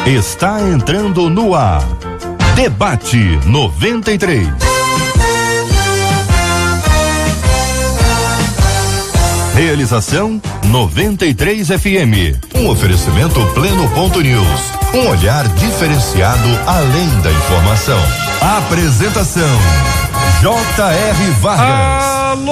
está entrando no ar. Debate 93. Realização 93 FM. Um oferecimento Pleno.news. Um olhar diferenciado além da informação. Apresentação J.R. Vargas. Alô,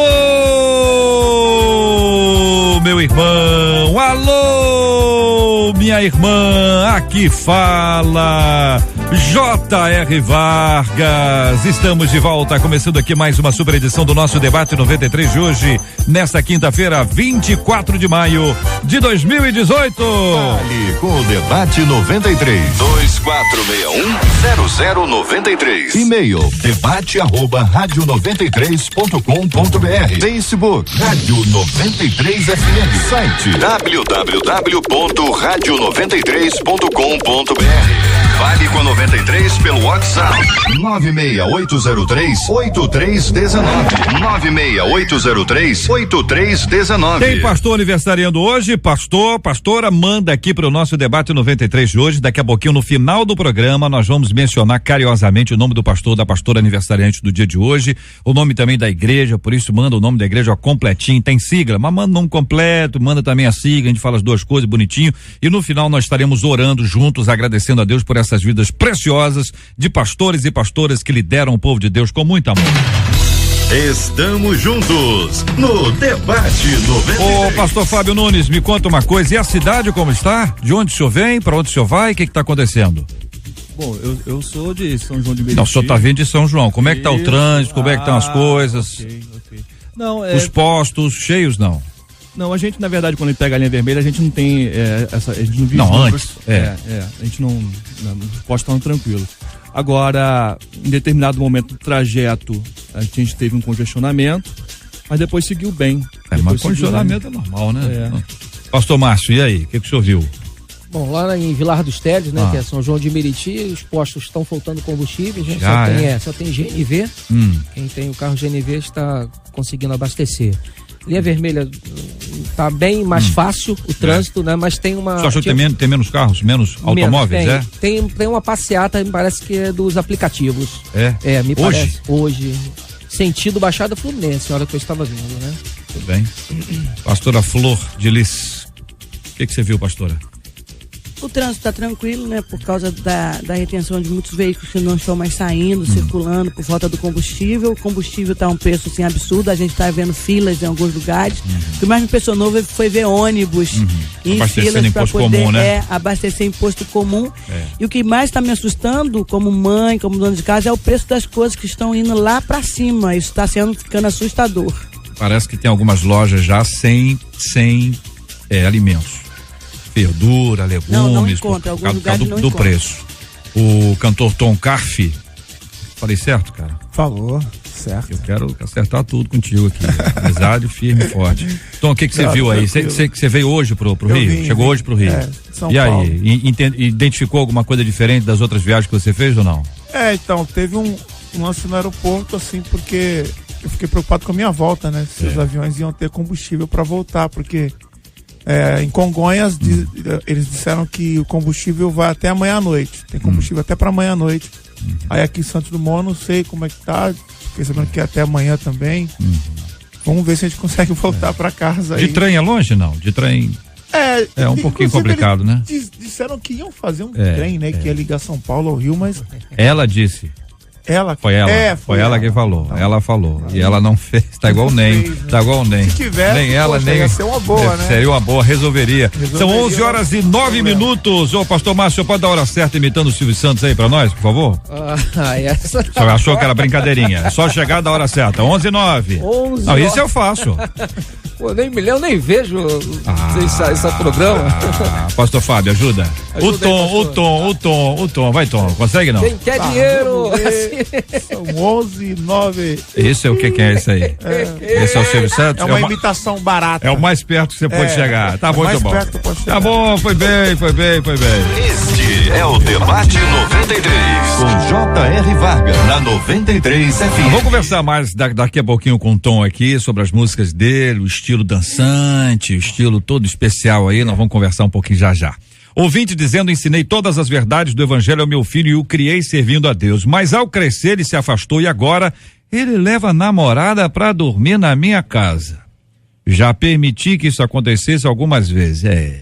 meu irmão. Alô, minha irmã. Aqui fala J.R. Vargas. Estamos de volta, começando aqui mais uma super edição do nosso Debate 93 de hoje, nesta quinta-feira, 24 de maio de 2018. Fale com o Debate 93. 2461-0093. E-mail debate@radio93.com.br. Facebook Rádio 93 FM. Site www.radio93.com.br. Fale com a 93 pelo WhatsApp 96803-8319. 96803-8319. Tem pastor aniversariando hoje? Pastora, manda aqui para o nosso Debate 93 de hoje. Daqui a pouquinho, no final do programa, nós vamos mencionar carinhosamente o nome do pastor, da pastora aniversariante do dia de hoje, o nome também da igreja, por isso manda o nome da igreja completinho, tem sigla, mas manda o nome completo, manda também a sigla, a gente fala as duas coisas bonitinho, e no final nós estaremos orando juntos, agradecendo a Deus por essas vidas preciosas de pastores e pastoras que lideram o povo de Deus com muito amor. Estamos juntos no Debate 93. Ô, pastor Fábio Nunes, me conta uma coisa, e a cidade como está? De onde o senhor vem? Para onde o senhor vai? O que está acontecendo? Bom, eu sou de São João de Meriti. Não, o senhor tá vindo de São João, como é que tá o trânsito, como é que estão as coisas? Ok. Não, os postos cheios, não? Não, a gente, na verdade, quando a gente pega a linha vermelha, a gente não tem a gente não vive. Não, antes. A gente não os postos estão tranquilos. Agora, em determinado momento do trajeto, a gente teve um congestionamento, mas depois seguiu bem. Mas congestionamento é normal, né? Pastor Márcio, e aí, o que o senhor viu? Bom, lá em Vilar dos Teles, né, que é São João de Meriti, os postos estão faltando combustível, a gente só tem GNV. Quem tem o carro GNV está conseguindo abastecer. Linha vermelha tá bem mais fácil o trânsito, né? Mas tem uma... Você achou que tem menos carros, menos automóveis, tem uma passeata, me parece que é dos aplicativos. Me parece. Hoje. Sentido Baixada Fluminense, na hora que eu estava vindo, né? Tudo bem. Pastora Flor de Lis, o que você viu, pastora? O trânsito está tranquilo, né? Por causa da retenção de muitos veículos que não estão mais saindo, circulando por falta do combustível. O combustível está um preço assim absurdo. A gente está vendo filas em alguns lugares. O que mais me impressionou foi ver ônibus em filas para poder comum, né? Abastecer imposto comum. E o que mais está me assustando, como mãe, como dona de casa, é o preço das coisas que estão indo lá para cima. Isso está ficando assustador. Parece que tem algumas lojas já sem alimentos. Verdura, legumes, por causa do preço. O cantor Tom Carfi, falei certo, cara? Falou, certo. Eu quero acertar tudo contigo aqui, amizade firme e forte. Então, o que você viu aí? Você veio hoje pro Rio? Chegou hoje pro Rio? São Paulo. Aí, identificou alguma coisa diferente das outras viagens que você fez ou não? Então, teve um lance no aeroporto, assim, porque eu fiquei preocupado com a minha volta, né? Se os aviões iam ter combustível para voltar, porque... em Congonhas, eles disseram que o combustível vai até amanhã à noite. Tem combustível até para amanhã à noite. Aí aqui em Santos Dumont, não sei como é que tá. Fiquei sabendo que é até amanhã também. Vamos ver se a gente consegue voltar para casa aí. De trem é longe, não? De trem... É um pouquinho complicado, né? Disseram que iam fazer um trem, né? Que ia ligar São Paulo ao Rio, mas... Ela disse... Foi ela que falou. Então, ela falou. E ela não fez. Tá igual nem. Tá igual nem. Se tivesse, nem ela, nem. Ia ser uma boa, né? Seria uma boa, resolveria. São 11h09. Ô, pastor Márcio, pode dar a hora certa imitando o Silvio Santos aí pra nós, por favor? Essa Você achou que era brincadeirinha? É só chegar da hora certa. 11h09. Não, isso eu faço. Pô, nem vejo esse programa. Pastor Fábio, ajuda. O tom. Vai, Tom. Consegue não? Quem quer dinheiro? São 11h09. Isso é o que é isso aí? Esse é o Silvio Santos? É uma imitação barata. É o mais perto que você pode chegar. Tá muito bom. Tá bom, foi bem. Este é o Debate 93 com J.R. Vargas na 93 FM. Vamos conversar mais daqui a pouquinho com o Tom aqui sobre as músicas dele, o estilo dançante, o estilo todo especial aí. Nós vamos conversar um pouquinho já. Ouvinte dizendo: ensinei todas as verdades do evangelho ao meu filho e o criei servindo a Deus, mas ao crescer ele se afastou e agora ele leva a namorada para dormir na minha casa. Já permiti que isso acontecesse algumas vezes,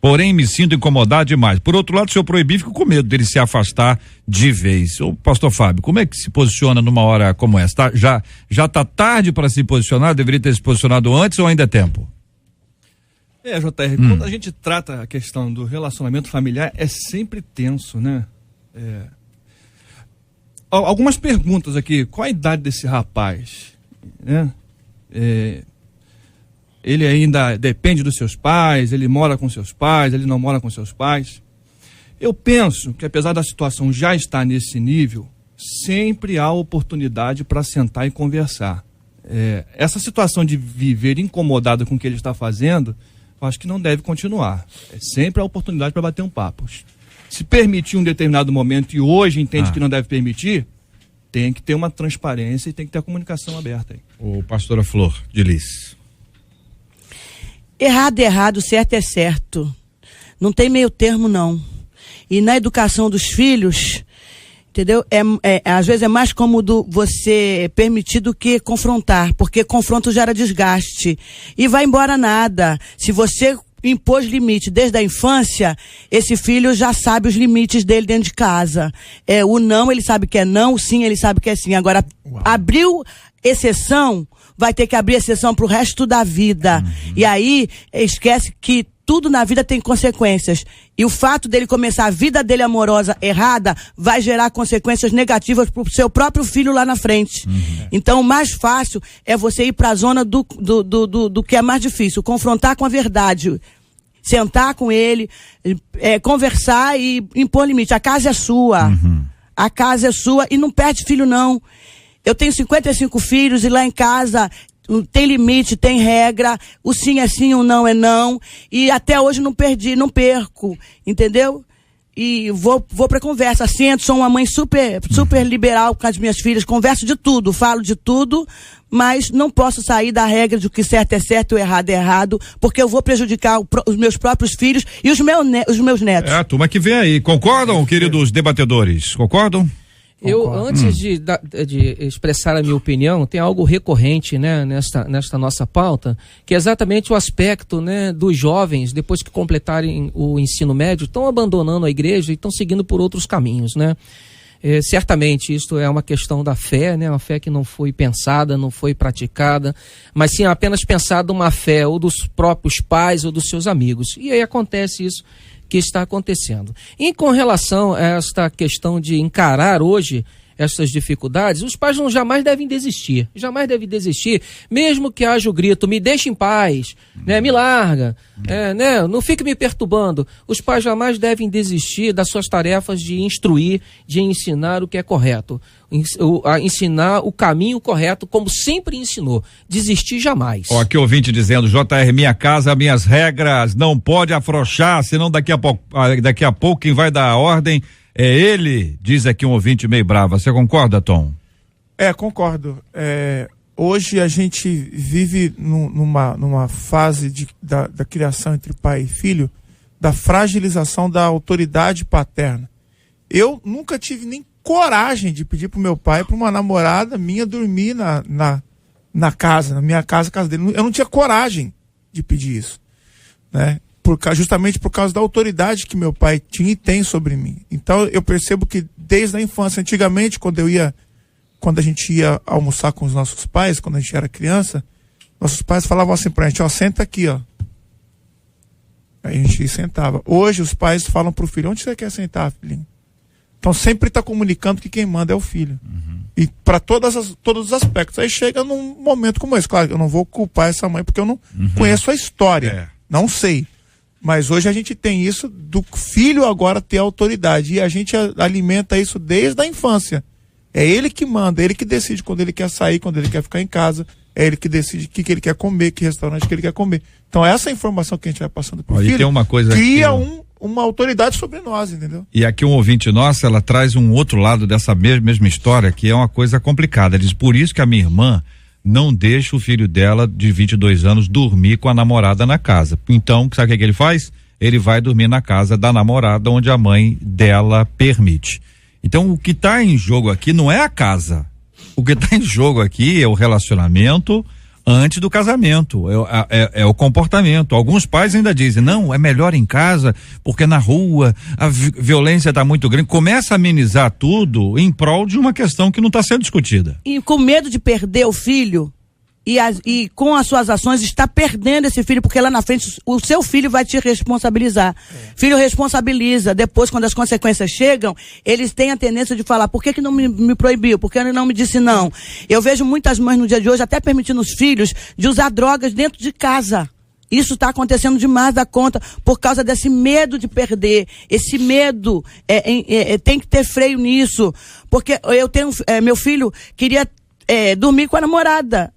porém me sinto incomodado demais. Por outro lado, se eu proibir, fico com medo dele se afastar de vez. Ô, pastor Fábio, como é que se posiciona numa hora como essa? Já tá tarde para se posicionar? Deveria ter se posicionado antes ou ainda é tempo? JR, quando a gente trata a questão do relacionamento familiar, é sempre tenso, né? Algumas perguntas aqui. Qual a idade desse rapaz? Né? Ele ainda depende dos seus pais, ele mora com seus pais, ele não mora com seus pais. Eu penso que, apesar da situação já estar nesse nível, sempre há oportunidade para sentar e conversar. Essa situação de viver incomodado com o que ele está fazendo, eu acho que não deve continuar. É sempre a oportunidade para bater um papo. Se permitir um determinado momento e hoje entende que não deve permitir, tem que ter uma transparência e tem que ter a comunicação aberta aí. O pastora Flor de Lis. Errado é errado, certo é certo. Não tem meio termo, não. E na educação dos filhos, entendeu? Às vezes é mais cômodo você permitir do que confrontar, porque confronto gera desgaste. E vai embora nada. Se você impôs limite desde a infância, esse filho já sabe os limites dele dentro de casa. O não, ele sabe que é não, o sim, ele sabe que é sim. Agora, abriu exceção, vai ter que abrir exceção pro resto da vida. E aí, esquece que tudo na vida tem consequências. E o fato dele começar a vida dele amorosa errada vai gerar consequências negativas pro seu próprio filho lá na frente. Então, o mais fácil é você ir pra zona do que é mais difícil. Confrontar com a verdade. Sentar com ele, conversar e impor limite. A casa é sua. A casa é sua e não perde filho, não. Eu tenho 55 filhos e lá em casa tem limite, tem regra, o sim é sim, o não é não, e até hoje não perco, entendeu? E vou pra conversa, sento, sou uma mãe super liberal com as minhas filhas, converso de tudo, falo de tudo, mas não posso sair da regra de que certo é certo e errado é errado, porque eu vou prejudicar os meus próprios filhos e os meus netos. A turma que vem aí, concordam, queridos debatedores? Concordam? Eu, antes de expressar a minha opinião, tem algo recorrente, né, nesta nossa pauta, que é exatamente o aspecto, né, dos jovens, depois que completarem o ensino médio, estão abandonando a igreja e estão seguindo por outros caminhos, né? Certamente isto é uma questão da fé, né? Uma fé que não foi pensada, não foi praticada, mas sim apenas pensada uma fé ou dos próprios pais ou dos seus amigos. E aí acontece isso que está acontecendo. E com relação a esta questão de encarar hoje essas dificuldades, os pais jamais devem desistir, mesmo que haja o grito, me deixe em paz, né, me larga, né, não fique me perturbando. Os pais jamais devem desistir das suas tarefas de instruir, de ensinar o que é correto, ensinar o caminho correto, como sempre ensinou, desistir jamais. Aqui ouvinte dizendo: JR, minha casa, minhas regras, não pode afrouxar, senão daqui a pouco quem vai dar a ordem é ele, diz aqui um ouvinte meio bravo. Você concorda, Tom? Concordo. Hoje a gente vive numa fase da criação entre pai e filho, da fragilização da autoridade paterna. Eu nunca tive nem coragem de pedir pro meu pai, para uma namorada minha, dormir na casa, na minha casa, casa dele. Eu não tinha coragem de pedir isso, né? Justamente por causa da autoridade que meu pai tinha e tem sobre mim. Então eu percebo que desde a infância, antigamente, quando a gente ia almoçar com os nossos pais, quando a gente era criança, nossos pais falavam assim pra gente: senta aqui, ó. Aí a gente sentava. Hoje os pais falam pro filho: onde você quer sentar, filhinho? Então sempre está comunicando que quem manda é o filho. E para todos os aspectos. Aí chega num momento como esse. Claro, eu não vou culpar essa mãe porque eu não conheço a história. Não sei. Mas hoje a gente tem isso do filho agora ter autoridade. E a gente alimenta isso desde a infância. É ele que manda, é ele que decide quando ele quer sair, quando ele quer ficar em casa. É ele que decide o que ele quer comer, que restaurante que ele quer comer. Então essa informação que a gente vai passando pro filho, tem uma coisa cria uma autoridade sobre nós, entendeu? E aqui um ouvinte nossa, ela traz um outro lado dessa mesma história, que é uma coisa complicada. Ela diz: por isso que a minha irmã não deixa o filho dela de 22 anos dormir com a namorada na casa. Então, sabe o que ele faz? ele vai dormir na casa da namorada, onde a mãe dela permite. Então, o que está em jogo aqui não é a casa. O que está em jogo aqui é o relacionamento antes do casamento, é o comportamento. Alguns pais ainda dizem, não, é melhor em casa, porque na rua a violência está muito grande. Começa a amenizar tudo em prol de uma questão que não está sendo discutida. E com medo de perder o filho, e com as suas ações está perdendo esse filho, porque lá na frente o seu filho vai te responsabilizar. Filho responsabiliza, depois quando as consequências chegam, eles têm a tendência de falar, por que não me proibiu? Por que ele não me disse não? Eu vejo muitas mães no dia de hoje até permitindo os filhos de usar drogas dentro de casa. Isso está acontecendo demais da conta por causa desse medo de perder. Esse medo, tem que ter freio nisso. Porque eu tenho, meu filho queria dormir com a namorada.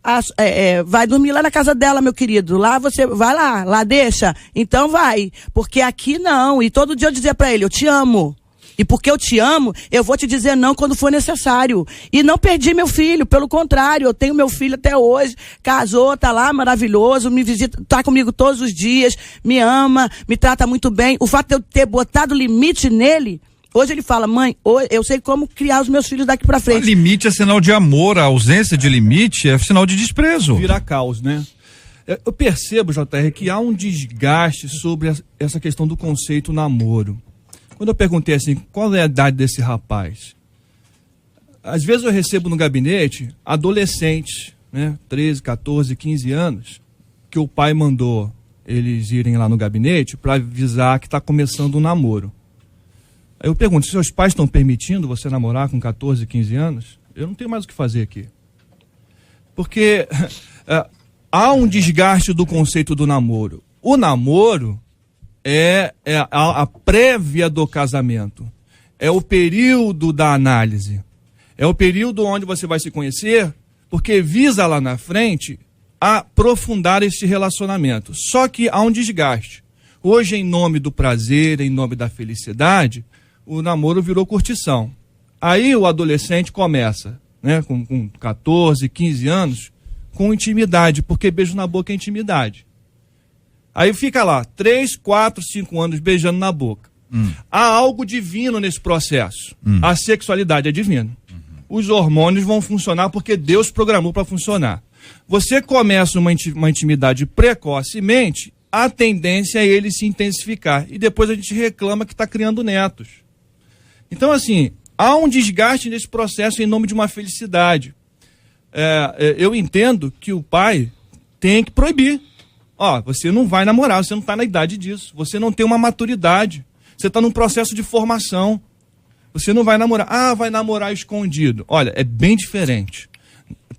Vai dormir lá na casa dela, meu querido. Lá você, vai lá deixa. Então vai. Porque aqui não. E todo dia eu dizia pra ele, eu te amo. E porque eu te amo, eu vou te dizer não quando for necessário. E não perdi meu filho, pelo contrário, eu tenho meu filho até hoje, casou, tá lá maravilhoso, me visita, tá comigo todos os dias, me ama, me trata muito bem. O fato de eu ter botado limite nele, hoje ele fala, mãe, eu sei como criar os meus filhos daqui pra frente. O limite é sinal de amor, a ausência de limite é sinal de desprezo. Vira caos, né? Eu percebo, JR, que há um desgaste sobre essa questão do conceito namoro. Quando eu perguntei assim, qual é a idade desse rapaz? Às vezes eu recebo no gabinete adolescentes, né? 13, 14, 15 anos, que o pai mandou eles irem lá no gabinete para avisar que está começando um namoro. Aí eu pergunto, se seus pais estão permitindo você namorar com 14, 15 anos? Eu não tenho mais o que fazer aqui. Porque há um desgaste do conceito do namoro. O namoro é a prévia do casamento. É o período da análise. É o período onde você vai se conhecer, porque visa lá na frente aprofundar esse relacionamento. Só que há um desgaste. Hoje, em nome do prazer, em nome da felicidade, o namoro virou curtição. Aí o adolescente começa, né, com 14, 15 anos, com intimidade, porque beijo na boca é intimidade. Aí fica lá, 3, 4, 5 anos beijando na boca. Há algo divino nesse processo. A sexualidade é divina. Os hormônios vão funcionar porque Deus programou para funcionar. Você começa uma intimidade precocemente, a tendência é ele se intensificar. E depois a gente reclama que está criando netos. Então, assim, há um desgaste nesse processo em nome de uma felicidade. Eu entendo que o pai tem que proibir. Você não vai namorar, você não está na idade disso. Você não tem uma maturidade. Você está num processo de formação. Você não vai namorar. Vai namorar escondido. Olha, é bem diferente.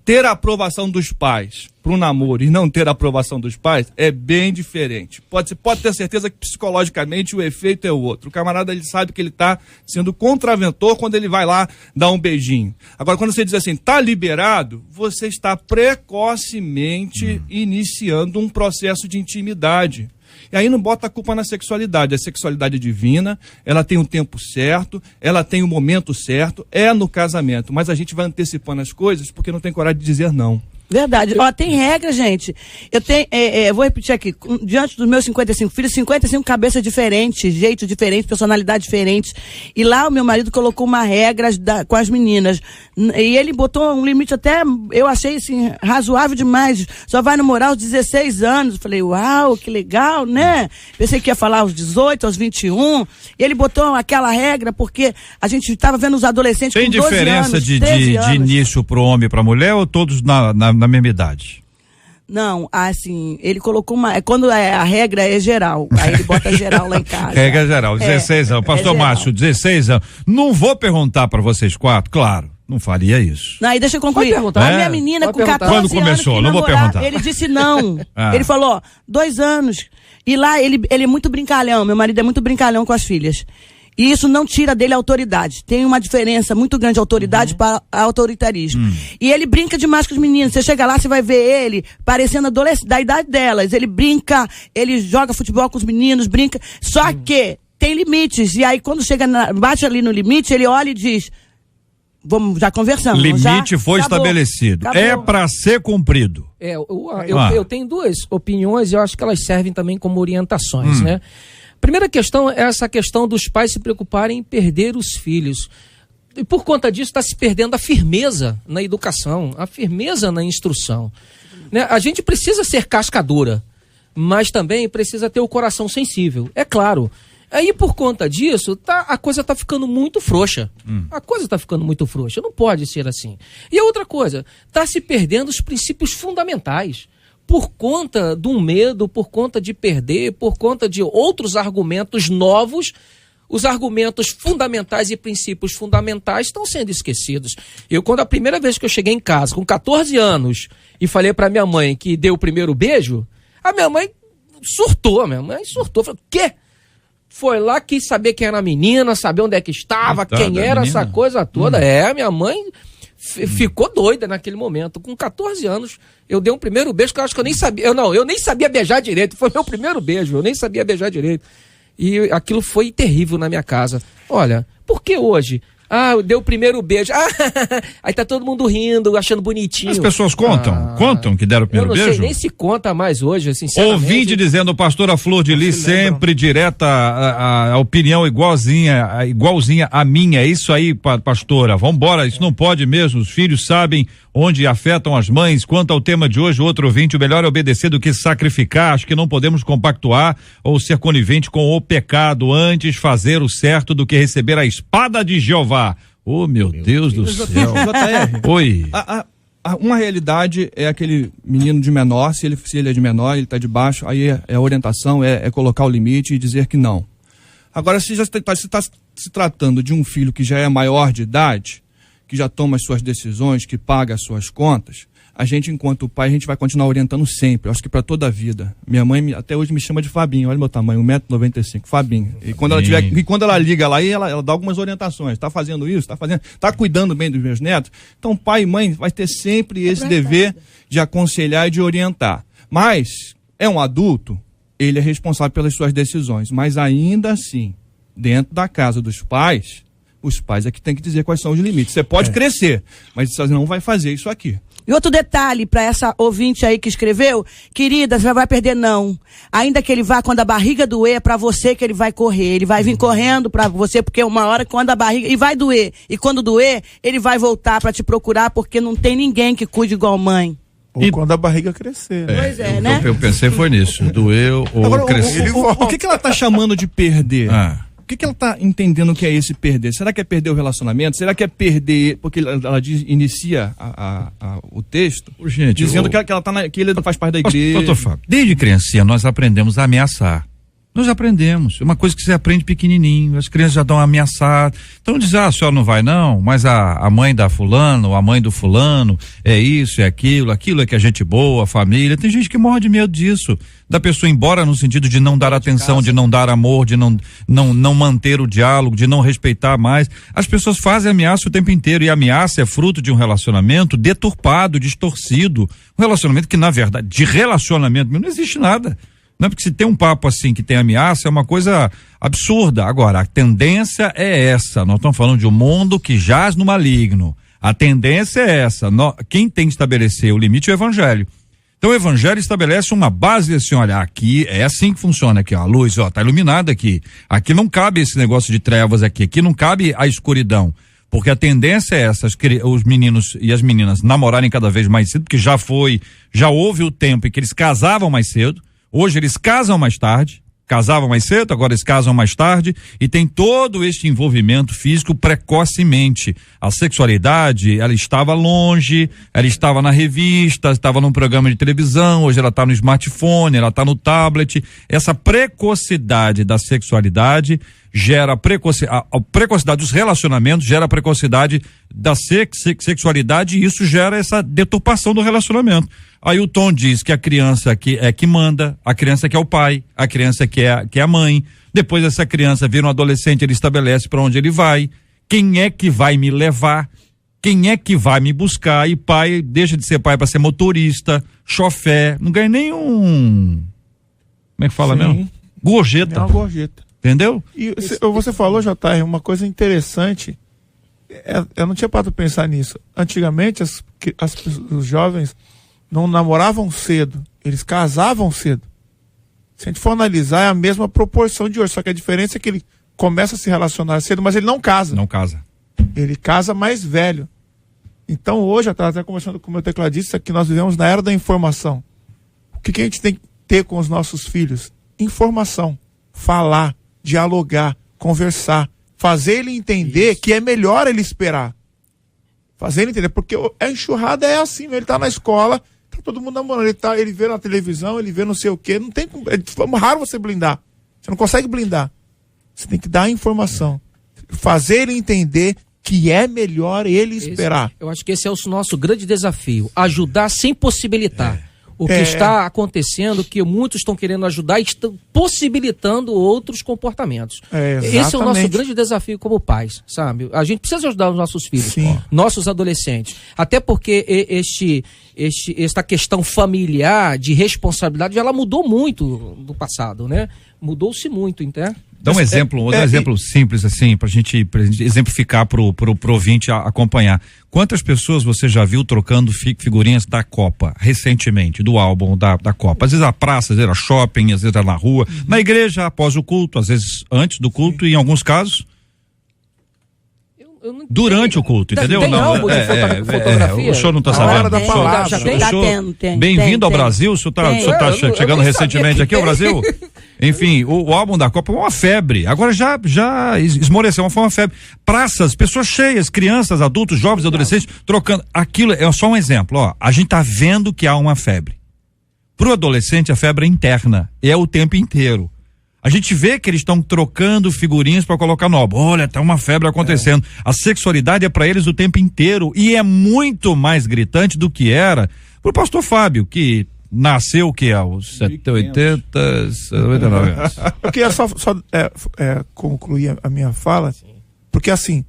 Ter a aprovação dos pais para o namoro e não ter a aprovação dos pais é bem diferente. Você pode ter certeza que psicologicamente o efeito é o outro. O camarada, ele sabe que ele está sendo contraventor quando ele vai lá dar um beijinho. Agora, quando você diz assim, está liberado, você está precocemente iniciando um processo de intimidade. E aí não bota a culpa na sexualidade. A sexualidade é divina, ela tem o tempo certo, ela tem o momento certo, é no casamento. Mas a gente vai antecipando as coisas porque não tem coragem de dizer não. Verdade. Tem regra, gente. Eu vou repetir aqui. Diante dos meus 55 filhos, 55 cabeças diferentes, jeitos diferentes, personalidades diferentes. E lá o meu marido colocou uma regra com as meninas. E ele botou um limite até, eu achei assim, razoável demais. Só vai namorar aos 16 anos. Eu falei, uau, que legal, né? Pensei que ia falar aos 18, aos 21. E ele botou aquela regra porque a gente estava vendo os adolescentes com 12 anos. Tem diferença de início pro homem e pra mulher ou todos na mesma idade? Não, assim, ele colocou quando a regra é geral, aí ele bota geral lá em casa. Regra geral, 16 anos. Pastor Márcio, 16 anos. Não vou perguntar para vocês quatro, claro, não faria isso. Não, aí deixa eu concluir. A minha menina com 14 Quando começou? anos não vou perguntar. Ele disse não. Ele falou, 2 anos. E lá ele é muito brincalhão, meu marido é muito brincalhão com as filhas. E isso não tira dele a autoridade. Tem uma diferença muito grande de autoridade para autoritarismo. E ele brinca demais com os meninos. Você chega lá, você vai ver ele parecendo adolescente, da idade delas. Ele brinca, ele joga futebol com os meninos, brinca. Só que tem limites. E aí, quando chega, bate ali no limite, ele olha e diz, já conversamos. Limite foi estabelecido. Acabou. É para ser cumprido. Eu tenho 2 opiniões e eu acho que elas servem também como orientações, né? primeira questão é essa questão dos pais se preocuparem em perder os filhos. E por conta disso está se perdendo a firmeza na educação, a firmeza na instrução. Né? A gente precisa ser casca dura, mas também precisa ter o coração sensível, é claro. Aí por conta disso, a coisa está ficando muito frouxa. A coisa está ficando muito frouxa, não pode ser assim. E a outra coisa, está se perdendo os princípios fundamentais. Por conta de um medo, por conta de perder, por conta de outros argumentos novos, os argumentos fundamentais e princípios fundamentais estão sendo esquecidos. Quando a primeira vez que eu cheguei em casa, com 14 anos, e falei para minha mãe que deu o primeiro beijo, a minha mãe surtou, falou, o quê? Foi lá, quis saber quem era a menina, saber onde é que estava, quem era, essa coisa toda. Minha mãe ficou doida naquele momento. Com 14 anos, eu dei um primeiro beijo que eu acho que eu nem sabia. Eu nem sabia beijar direito. Foi meu primeiro beijo, eu nem sabia beijar direito. E aquilo foi terrível na minha casa. Olha, por que hoje? Eu dei o primeiro beijo. Aí tá todo mundo rindo, achando bonitinho. As pessoas contam que deram o primeiro beijo? Eu não sei nem se conta mais hoje, sinceramente. Ouvinte dizendo, pastora Flor de Lis, sempre direta, a opinião igualzinha à minha. É isso aí, pastora. Vambora, isso não pode mesmo. Os filhos sabem onde afetam as mães. Quanto ao tema de hoje, o outro ouvinte, o melhor é obedecer do que sacrificar. Acho que não podemos compactuar ou ser conivente com o pecado, antes fazer o certo do que receber a espada de Jeová. Oh, meu Deus do céu. JR. Oi. Uma realidade é aquele menino de menor, se ele é de menor, ele está de baixo, aí a orientação é colocar o limite e dizer que não. Agora, se está se tratando de um filho que já é maior de idade, que já toma as suas decisões, que paga as suas contas, a gente, enquanto pai, a gente vai continuar orientando sempre, acho que para toda a vida. Minha mãe até hoje me chama de Fabinho, olha meu tamanho, 1,95 m, Fabinho. E quando ela liga lá, ela dá algumas orientações, está fazendo isso, está cuidando bem dos meus netos. Então, pai e mãe vai ter sempre esse dever de aconselhar e de orientar. Mas, é um adulto, ele é responsável pelas suas decisões, mas ainda assim, dentro da casa dos pais, os pais é que tem que dizer quais são os limites. Você pode crescer, mas você não vai fazer isso aqui. E outro detalhe para essa ouvinte aí que escreveu, querida, você vai perder não. Ainda que ele vá quando a barriga doer, é para você que ele vai correr. Ele vai vir correndo para você, porque uma hora quando a barriga... E vai doer. E quando doer, ele vai voltar para te procurar, porque não tem ninguém que cuide igual mãe. Ou quando a barriga crescer. Pois né? Eu pensei foi nisso. Doeu ou agora, crescer. O que ela tá chamando de perder? O que ela está entendendo que é esse perder? Será que é perder o relacionamento? Será que é perder... Porque ela inicia o texto dizendo que ela tá que ele faz parte da igreja. Doutor Fábio, desde criancinha nós aprendemos a ameaçar. Nós aprendemos. É uma coisa que você aprende pequenininho. As crianças já estão ameaçadas. Então diz, a senhora não vai não, mas a mãe da fulano, a mãe do fulano, é isso, é aquilo é que é gente boa, família. Tem gente que morre de medo disso. Da pessoa ir embora no sentido de não dar atenção, de não dar amor, de não manter o diálogo, de não respeitar mais. As pessoas fazem ameaça o tempo inteiro, e a ameaça é fruto de um relacionamento deturpado, distorcido. Um relacionamento que, na verdade, de relacionamento não existe nada. Não é porque se tem um papo assim que tem ameaça, é uma coisa absurda. Agora, a tendência é essa. Nós estamos falando de um mundo que jaz no maligno. A tendência é essa. Quem tem que estabelecer o limite é o evangelho. Então o evangelho estabelece uma base assim, olha, aqui é assim que funciona aqui, ó, a luz, ó, tá iluminada aqui. Aqui não cabe esse negócio de trevas aqui não cabe a escuridão. Porque a tendência é essa, os meninos e as meninas namorarem cada vez mais cedo, porque já houve o tempo em que eles casavam mais cedo. Hoje eles casam mais tarde, casavam mais cedo, agora eles casam mais tarde, e tem todo este envolvimento físico precocemente. A sexualidade, ela estava longe, ela estava na revista, estava num programa de televisão, hoje ela está no smartphone, ela está no tablet. Essa precocidade da sexualidade gera a precocidade dos relacionamentos, gera a precocidade da sexualidade, e isso gera essa deturpação do relacionamento. Aí o Tom diz que a criança que manda, a criança que é o pai, a criança que é a mãe. Depois essa criança vira um adolescente, ele estabelece para onde ele vai, quem é que vai me levar, quem é que vai me buscar, e pai deixa de ser pai para ser motorista, chofé, não ganha nenhum, como é que fala mesmo? Gorjeta. É uma gorjeta. Entendeu? E você falou, JR, uma coisa interessante, eu não tinha parado para pensar nisso. Antigamente os jovens não namoravam cedo, eles casavam cedo. Se a gente for analisar, é a mesma proporção de hoje, só que a diferença é que ele começa a se relacionar cedo, mas ele não casa. Não casa. Ele casa mais velho. Então hoje, eu estava até conversando com o meu tecladista, que nós vivemos na era da informação. O que a gente tem que ter com os nossos filhos? Informação. Falar, dialogar, conversar. Fazer ele entender que é melhor ele esperar. Fazer ele entender, porque a enxurrada é assim, ele tá na escola, tá todo mundo namorando, ele vê na televisão, ele vê não sei o quê, não tem, é raro você blindar. Você não consegue blindar. Você tem que dar a informação. Fazer ele entender que é melhor ele esperar. Eu acho que esse é o nosso grande desafio. Ajudar sem possibilitar. O que está acontecendo, que muitos estão querendo ajudar e estão possibilitando outros comportamentos. Esse é o nosso grande desafio como pais, sabe? A gente precisa ajudar os nossos filhos, nossos adolescentes. Até porque esta questão familiar, de responsabilidade, ela mudou muito do passado, né? Mudou-se muito, entende? Dá um exemplo, exemplo simples assim, pra gente exemplificar pro ouvinte acompanhar. Quantas pessoas você já viu trocando figurinhas da Copa, recentemente, do álbum da Copa? Às vezes na praça, às vezes era shopping, às vezes era na rua, na igreja após o culto, às vezes antes do culto e em alguns casos durante o culto, entendeu? Tem álbum de fotografia? O senhor não está sabendo? Da palavra. Bem-vindo ao Brasil, o senhor está chegando recentemente aqui ao Brasil? Enfim, o álbum da Copa foi uma febre, agora já esmoreceu, foi uma febre. Praças, pessoas cheias, crianças, adultos, jovens, adolescentes, trocando, aquilo é só um exemplo, ó, a gente tá vendo que há uma febre. Pro adolescente a febre é interna, é o tempo inteiro. A gente vê que eles estão trocando figurinhas para colocar no álbum. Olha, tá uma febre acontecendo. A sexualidade é para eles o tempo inteiro e é muito mais gritante do que era pro pastor Fábio, que nasceu que aos 80, 99 anos. Eu queria só concluir a minha fala, porque assim,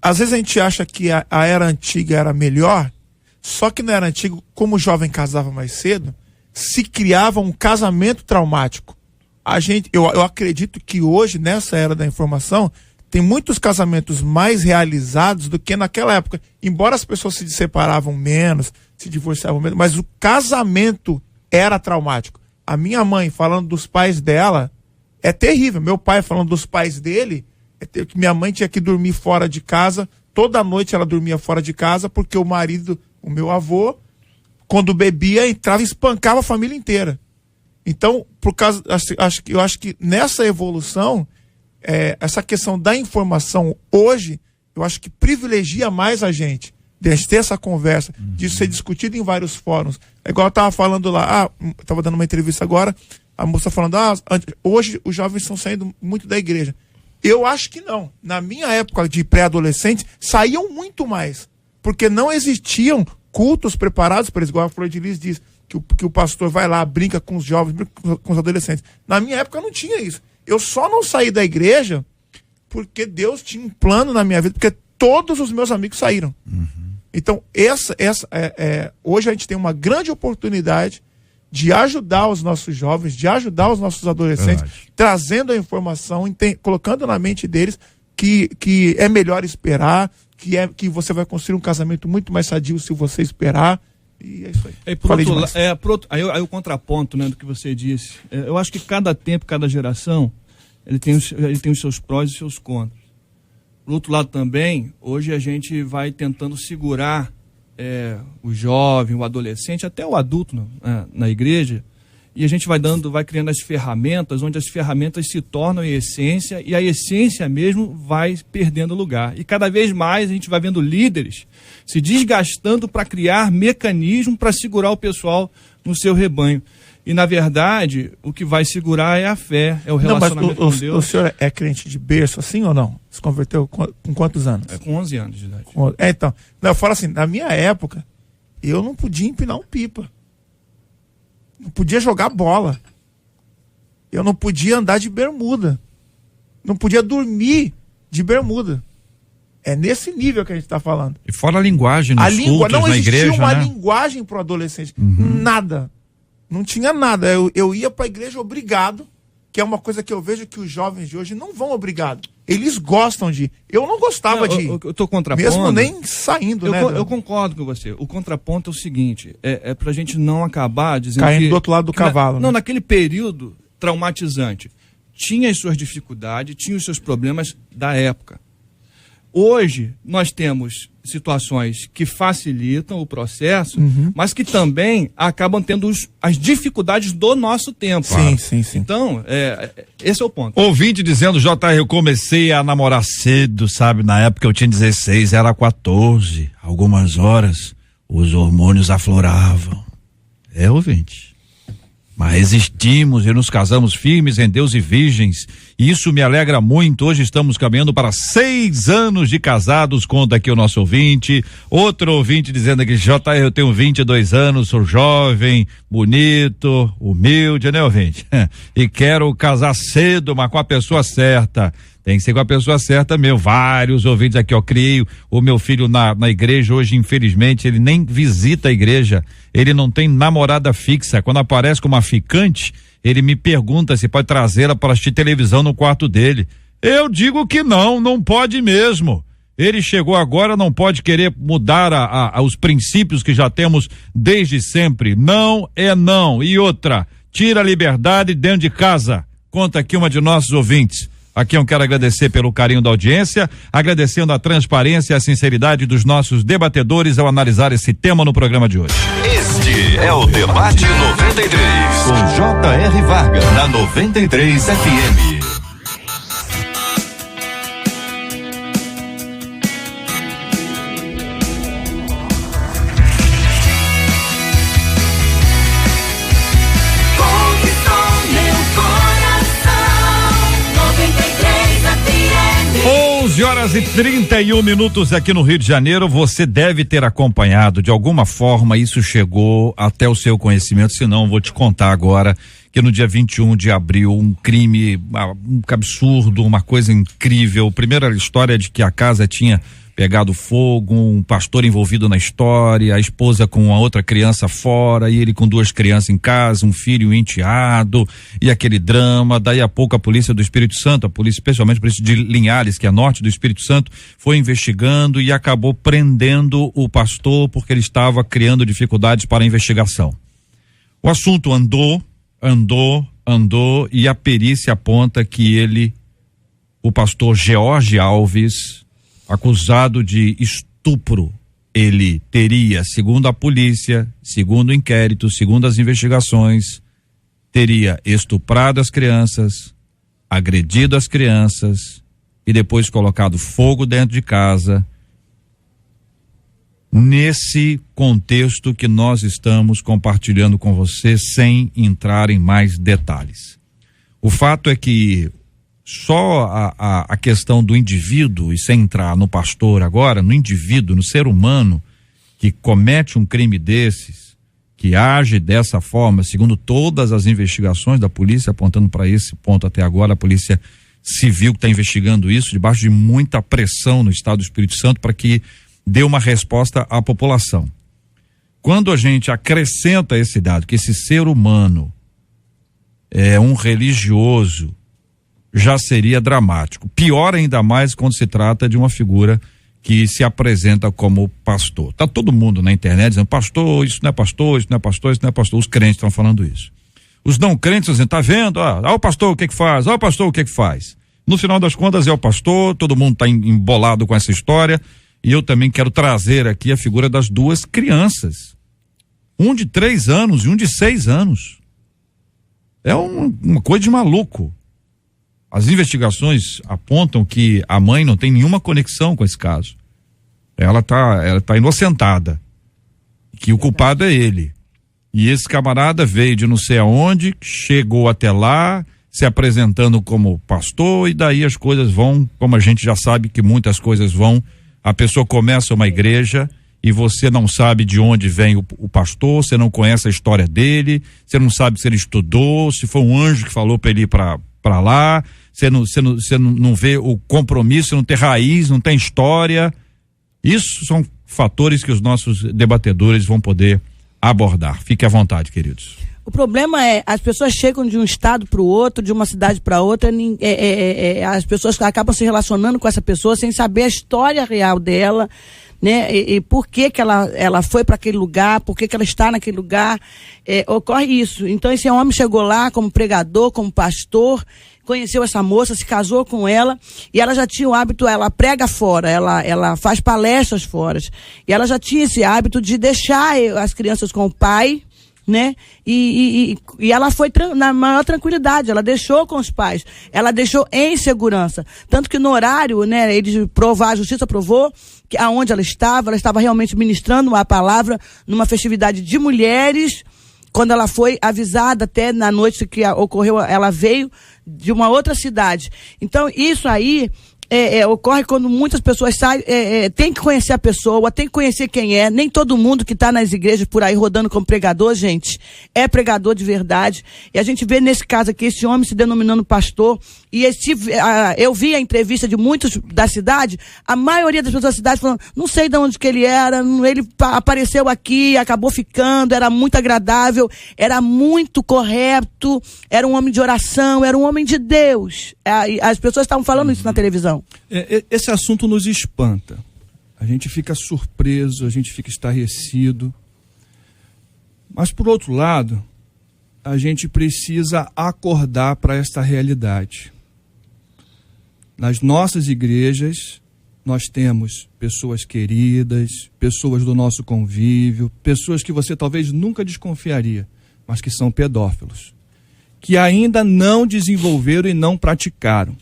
às vezes a gente acha que a era antiga era melhor, só que na era antiga, como o jovem casava mais cedo, se criava um casamento traumático. Eu acredito que hoje, nessa era da informação, tem muitos casamentos mais realizados do que naquela época. Embora as pessoas se separavam menos, se divorciavam menos, mas o casamento era traumático. A minha mãe, falando dos pais dela, é terrível. Meu pai, falando dos pais dele, minha mãe tinha que dormir fora de casa. Toda noite ela dormia fora de casa, porque o marido, o meu avô, quando bebia, entrava e espancava a família inteira. Então, eu acho que nessa evolução, essa questão da informação hoje, eu acho que privilegia mais a gente, de a gente ter essa conversa, disso ser discutido em vários fóruns. É igual eu estava falando lá, estava dando uma entrevista agora, a moça falando, hoje os jovens estão saindo muito da igreja. Eu acho que não. Na minha época de pré-adolescente, saíam muito mais, porque não existiam cultos preparados para eles, igual a Flor de Lis diz, que o pastor vai lá, brinca com os jovens, brinca com os adolescentes. Na minha época não tinha isso. Eu só não saí da igreja porque Deus tinha um plano na minha vida, porque todos os meus amigos saíram. Então, hoje a gente tem uma grande oportunidade de ajudar os nossos jovens, de ajudar os nossos adolescentes, trazendo a informação, colocando na mente deles que é melhor esperar, que você vai construir um casamento muito mais sadio se você esperar. E é isso aí. Aí o contraponto, né, do que você disse. Eu acho que cada tempo, cada geração, ele tem os seus prós e seus contras. Por outro lado também, hoje a gente vai tentando segurar o jovem, o adolescente, até o adulto na igreja, e a gente vai criando as ferramentas, onde as ferramentas se tornam a essência, e a essência mesmo vai perdendo lugar. E cada vez mais a gente vai vendo líderes se desgastando para criar mecanismo para segurar o pessoal no seu rebanho. E, na verdade, o que vai segurar é a fé, é o relacionamento com Deus. O senhor é crente de berço assim ou não? Se converteu com quantos anos? Com 11 anos de idade. Então, eu falo assim, na minha época, eu não podia empinar um pipa. Não podia jogar bola. Eu não podia andar de bermuda. Não podia dormir de bermuda. É nesse nível que a gente está falando. E fora a linguagem nos cultos, não na igreja, existia uma né? linguagem para o adolescente. Nada. Não tinha nada. Eu ia para a igreja obrigado, que é uma coisa que eu vejo que os jovens de hoje não vão obrigado. Eles gostam de ir. Eu não gostava de ir. Eu tô contrapondo. Mesmo nem saindo, né? Eu concordo com você. O contraponto é o seguinte, é pra gente não acabar dizendo caindo do outro lado do cavalo. Não, naquele período traumatizante, tinha as suas dificuldades, tinha os seus problemas da época. Hoje, nós temos situações que facilitam o processo, mas que também acabam tendo as dificuldades do nosso tempo. Sim. Então, esse é o ponto. Ouvinte dizendo, JR, eu comecei a namorar cedo, sabe? Na época eu tinha 16, era 14. Algumas horas, os hormônios afloravam. Ouvinte. Mas resistimos e nos casamos firmes em Deus e virgens. E isso me alegra muito. Hoje estamos caminhando para 6 anos de casados, conta aqui o nosso ouvinte. Outro ouvinte dizendo que JR, eu tenho 22 anos, sou jovem, bonito, humilde, né, ouvinte? E quero casar cedo, mas com a pessoa certa. Tem que ser com a pessoa certa mesmo. Vários ouvintes aqui, ó. Criei o meu filho na igreja. Hoje, infelizmente, ele nem visita a igreja. Ele não tem namorada fixa. Quando aparece com uma ficante, ele me pergunta se pode trazê-la para assistir televisão no quarto dele. Eu digo que não pode mesmo. Ele chegou agora, não pode querer mudar os princípios que já temos desde sempre. Não é não. E outra, tira a liberdade dentro de casa. Conta aqui uma de nossos ouvintes. Aqui eu quero agradecer pelo carinho da audiência, agradecendo a transparência e a sinceridade dos nossos debatedores ao analisar esse tema no programa de hoje. Este é o Debate 93, com J.R. Vargas, na 93 FM. Horas e 31 minutos aqui no Rio de Janeiro. Você deve ter acompanhado, de alguma forma isso chegou até o seu conhecimento, senão vou te contar agora que no dia 21 de abril um crime, um absurdo, uma coisa incrível. Primeira história de que a casa tinha pegado fogo, um pastor envolvido na história, a esposa com a outra criança fora e ele com 2 crianças em casa, um filho, um enteado e aquele drama. Daí a pouco a polícia do Espírito Santo, a polícia, especialmente a polícia de Linhares, que é norte do Espírito Santo, foi investigando e acabou prendendo o pastor porque ele estava criando dificuldades para a investigação. O assunto andou e a perícia aponta que o pastor George Alves, acusado de estupro, ele teria, segundo a polícia, segundo o inquérito, segundo as investigações, teria estuprado as crianças, agredido as crianças e depois colocado fogo dentro de casa. Nesse contexto que nós estamos compartilhando com você, sem entrar em mais detalhes. O fato é que só a questão do indivíduo, e sem entrar no pastor agora, no indivíduo, no ser humano que comete um crime desses, que age dessa forma, segundo todas as investigações da polícia apontando para esse ponto até agora, a polícia civil que está investigando isso, debaixo de muita pressão no estado do Espírito Santo para que dê uma resposta à população. Quando a gente acrescenta esse dado, que esse ser humano é um religioso, já seria dramático. Pior ainda mais quando se trata de uma figura que se apresenta como pastor. Tá todo mundo na internet dizendo, pastor, isso não é pastor, isso não é pastor, isso não é pastor. Os crentes estão falando isso. Os não crentes dizendo, tá vendo? O pastor o que faz? O pastor o que faz? No final das contas é o pastor, todo mundo tá embolado com essa história, e eu também quero trazer aqui a figura das 2 crianças. Um de 3 anos e um de 6 anos. É uma coisa de maluco. As investigações apontam que a mãe não tem nenhuma conexão com esse caso. Ela tá inocentada. Que o culpado é ele. E esse camarada veio de não sei aonde, chegou até lá, se apresentando como pastor, e daí as coisas vão, como a gente já sabe que muitas coisas vão. A pessoa começa uma igreja e você não sabe de onde vem o pastor, você não conhece a história dele, você não sabe se ele estudou, se foi um anjo que falou para ele ir para lá. Você não vê o compromisso, não tem raiz, não tem história. Isso são fatores que os nossos debatedores vão poder abordar. Fique à vontade, queridos. O problema é, as pessoas chegam de um estado para o outro, de uma cidade para outra, as pessoas acabam se relacionando com essa pessoa sem saber a história real dela, né? E por que ela foi para aquele lugar, por que ela está naquele lugar, ocorre isso. Então esse homem chegou lá como pregador, como pastor, conheceu essa moça, se casou com ela, e ela já tinha o hábito, ela prega fora, ela faz palestras fora, e ela já tinha esse hábito de deixar as crianças com o pai, né? E ela foi na maior tranquilidade, ela deixou com os pais, ela deixou em segurança, tanto que no horário, né, a justiça provou que aonde ela estava realmente ministrando a palavra numa festividade de mulheres. Quando ela foi avisada, até na noite que ocorreu, ela veio de uma outra cidade. Então isso aí ocorre quando muitas pessoas saem, tem que conhecer a pessoa, tem que conhecer quem é. Nem todo mundo que está nas igrejas por aí rodando como pregador, gente, é pregador de verdade. E a gente vê nesse caso aqui, esse homem se denominando pastor, e eu vi a entrevista de muitos da cidade, a maioria das pessoas da cidade falando, não sei de onde que ele era, ele apareceu aqui, acabou ficando, era muito agradável, era muito correto, era um homem de oração, era um homem de Deus. As pessoas estavam falando isso na televisão. Esse assunto nos espanta. A gente fica surpreso, a gente fica estarrecido. Mas, por outro lado, a gente precisa acordar para esta realidade. Nas nossas igrejas, nós temos pessoas queridas, pessoas do nosso convívio, pessoas que você talvez nunca desconfiaria, mas que são pedófilos, que ainda não desenvolveram e não praticaram,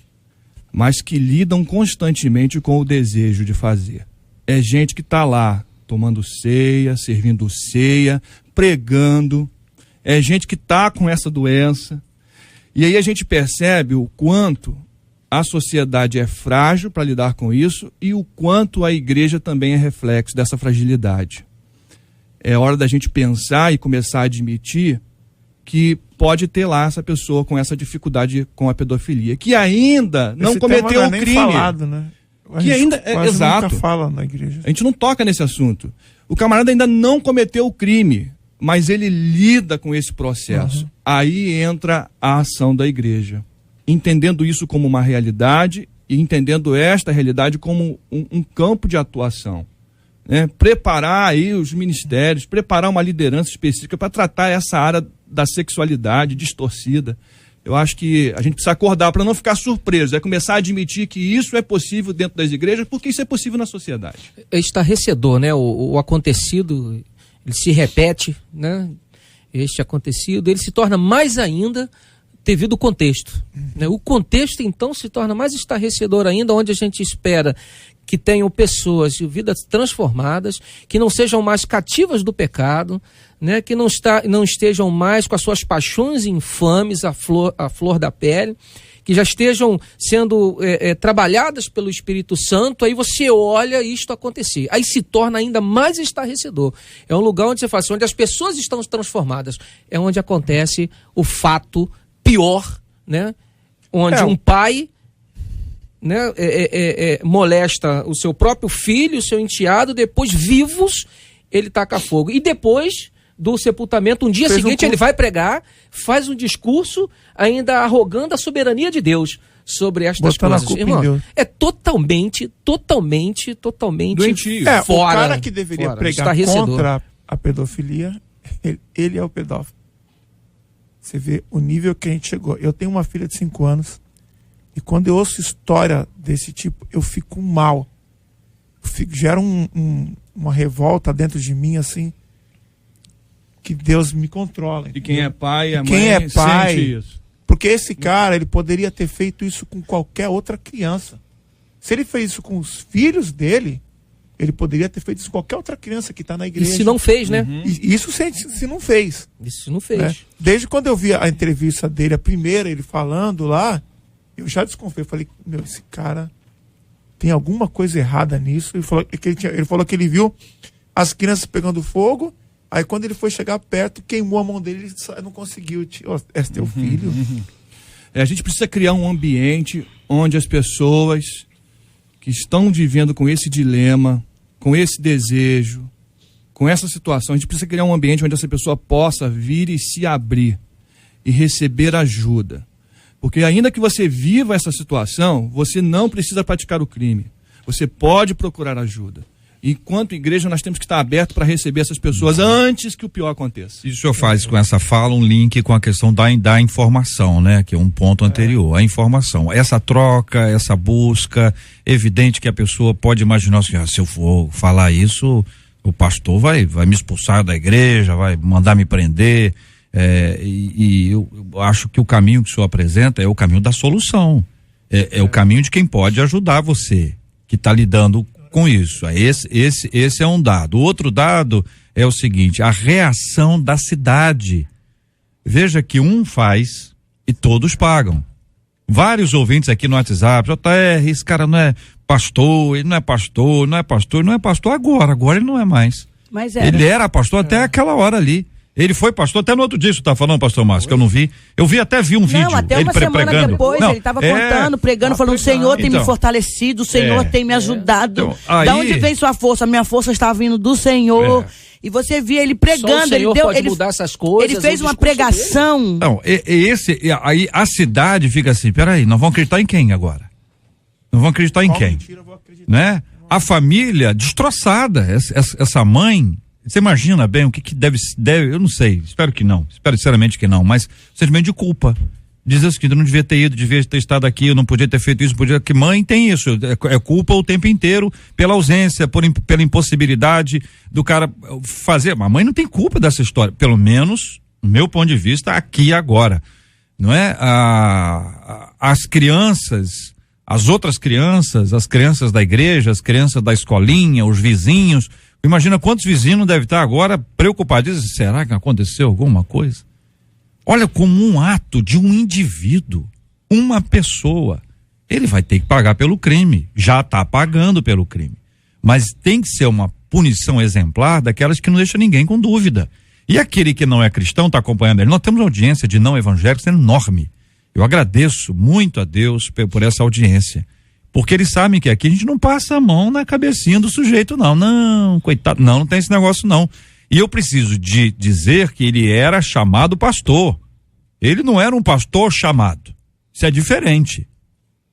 mas que lidam constantemente com o desejo de fazer. É gente que está lá tomando ceia, servindo ceia, pregando. É gente que está com essa doença. E aí a gente percebe o quanto a sociedade é frágil para lidar com isso e o quanto a igreja também é reflexo dessa fragilidade. É hora da gente pensar e começar a admitir que pode ter lá essa pessoa com essa dificuldade com a pedofilia, que ainda não cometeu o crime. Falado, né? Que ainda exato. Nunca fala na igreja. A gente não toca nesse assunto. O camarada ainda não cometeu o crime, mas ele lida com esse processo. Aí entra a ação da igreja, entendendo isso como uma realidade e entendendo esta realidade como um campo de atuação. Né? Preparar aí os ministérios, preparar uma liderança específica para tratar essa área da sexualidade distorcida. Eu acho que a gente precisa acordar para não ficar surpreso, começar a admitir que isso é possível dentro das igrejas, porque isso é possível na sociedade. É estarrecedor, né? O acontecido, ele se repete, né? Este acontecido, ele se torna mais ainda devido ao contexto. Né? O contexto, então, se torna mais estarrecedor ainda, onde a gente espera que tenham pessoas de vidas transformadas, que não sejam mais cativas do pecado, né? Que não estejam mais com as suas paixões infames à flor da pele, que já estejam sendo trabalhadas pelo Espírito Santo. Aí você olha isto acontecer, aí se torna ainda mais estarrecedor. É um lugar onde você fala assim, onde as pessoas estão transformadas, é onde acontece o fato pior, né? Onde um pai, né, molesta o seu próprio filho, o seu enteado, depois vivos ele taca fogo. E depois do sepultamento, um dia seguinte ele vai pregar, faz um discurso ainda arrogando a soberania de Deus sobre estas coisas. Irmão, é totalmente doentio. Fora. O cara que deveria pregar contra a pedofilia, ele é o pedófilo. Você vê o nível que a gente chegou. Eu tenho uma filha de 5 anos e quando eu ouço história desse tipo, eu fico mal. Gera uma revolta dentro de mim, assim, que Deus me controla. E quem é pai, a mãe sente isso. Porque esse cara, ele poderia ter feito isso com qualquer outra criança. Se ele fez isso com os filhos dele, ele poderia ter feito isso com qualquer outra criança que está na igreja. E se não fez, né? Isso se não fez. Isso não fez. Né? Desde quando eu vi a entrevista dele, a primeira, ele falando lá, eu já desconfiei. Eu falei, esse cara tem alguma coisa errada nisso. Ele falou que ele viu as crianças pegando fogo, aí quando ele foi chegar perto, queimou a mão dele e não conseguiu. Esse teu filho. A gente precisa criar um ambiente onde as pessoas que estão vivendo com esse dilema, com esse desejo, com essa situação, a gente precisa criar um ambiente onde essa pessoa possa vir e se abrir e receber ajuda. Porque ainda que você viva essa situação, você não precisa praticar o crime. Você pode procurar ajuda. Enquanto igreja, nós temos que estar abertos para receber essas pessoas antes que o pior aconteça. E o senhor faz com essa fala um link com a questão da informação, né? Que é um ponto anterior, a informação. Essa troca, essa busca, evidente que a pessoa pode imaginar assim, se eu for falar isso, o pastor vai me expulsar da igreja, vai mandar me prender. E eu acho que o caminho que o senhor apresenta é o caminho da solução. É o caminho de quem pode ajudar você, que está lidando com isso. Esse é um dado. O outro dado é o seguinte: a reação da cidade. Veja que um faz e todos pagam. Vários ouvintes aqui no WhatsApp: JR, esse cara não é pastor, ele não é pastor, não é pastor agora ele não é mais. Mas ele era pastor até aquela hora ali. Ele foi pastor até no outro dia, você tá falando, pastor Márcio, que eu não vi. Eu vi um vídeo. Não, até ele uma semana pregando. Depois, ele estava contando, pregando, falando: o Senhor tem me fortalecido, o Senhor tem me ajudado. Então, aí, da onde vem sua força? Minha força está vindo do Senhor. E você via ele pregando. Só o Senhor pode mudar essas coisas. Ele fez uma pregação. Não, aí a cidade fica assim: peraí, nós vamos acreditar em quem agora? Nós vamos acreditar em quem? Mentira, eu vou acreditar. Né? A família destroçada, essa mãe. Você imagina bem o que deve, eu não sei, espero sinceramente que não, mas sentimento de culpa. Dizer assim, eu não devia ter ido, devia ter estado aqui, eu não podia ter feito isso, que mãe tem isso, é culpa o tempo inteiro pela ausência, pela impossibilidade do cara fazer. A mãe não tem culpa dessa história, pelo menos, do meu ponto de vista, aqui e agora, não é? As crianças, as outras crianças, as crianças da igreja, as crianças da escolinha, os vizinhos. Imagina quantos vizinhos devem estar agora preocupados. Será que aconteceu alguma coisa? Olha, como um ato de um indivíduo, uma pessoa, ele vai ter que pagar pelo crime. Já está pagando pelo crime. Mas tem que ser uma punição exemplar daquelas que não deixa ninguém com dúvida. E aquele que não é cristão está acompanhando ele. Nós temos uma audiência de não evangélicos enorme. Eu agradeço muito a Deus por essa audiência. Porque eles sabem que aqui a gente não passa a mão na cabecinha do sujeito, não. Não, coitado, não tem esse negócio, não. E eu preciso de dizer que ele era chamado pastor. Ele não era um pastor chamado. Isso é diferente.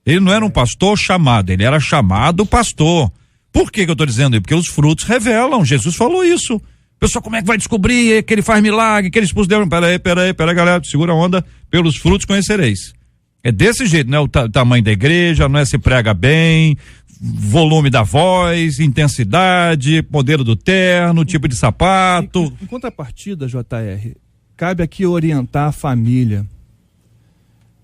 Ele não era um pastor chamado, ele era chamado pastor. Por que eu estou dizendo isso? Porque os frutos revelam. Jesus falou isso. Pessoal, como é que vai descobrir que ele faz milagre, que ele expulsa demônio? Peraí, galera, segura a onda. Pelos frutos conhecereis. É desse jeito, né? O tamanho da igreja, não é se prega bem, volume da voz, intensidade, modelo do terno, tipo de sapato. Em contrapartida, JR, cabe aqui orientar a família.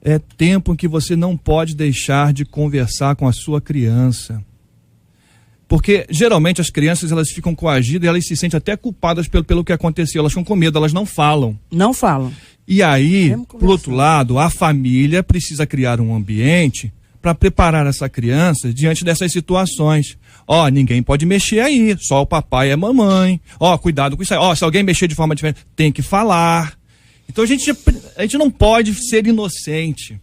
É tempo em que você não pode deixar de conversar com a sua criança. Porque, geralmente, as crianças, elas ficam coagidas e elas se sentem até culpadas pelo que aconteceu. Elas ficam com medo, elas não falam. Não falam. E aí, por outro lado, a família precisa criar um ambiente para preparar essa criança diante dessas situações. Ninguém pode mexer aí, só o papai e a mamãe. Cuidado com isso aí. Se alguém mexer de forma diferente, tem que falar. Então a gente não pode ser inocente.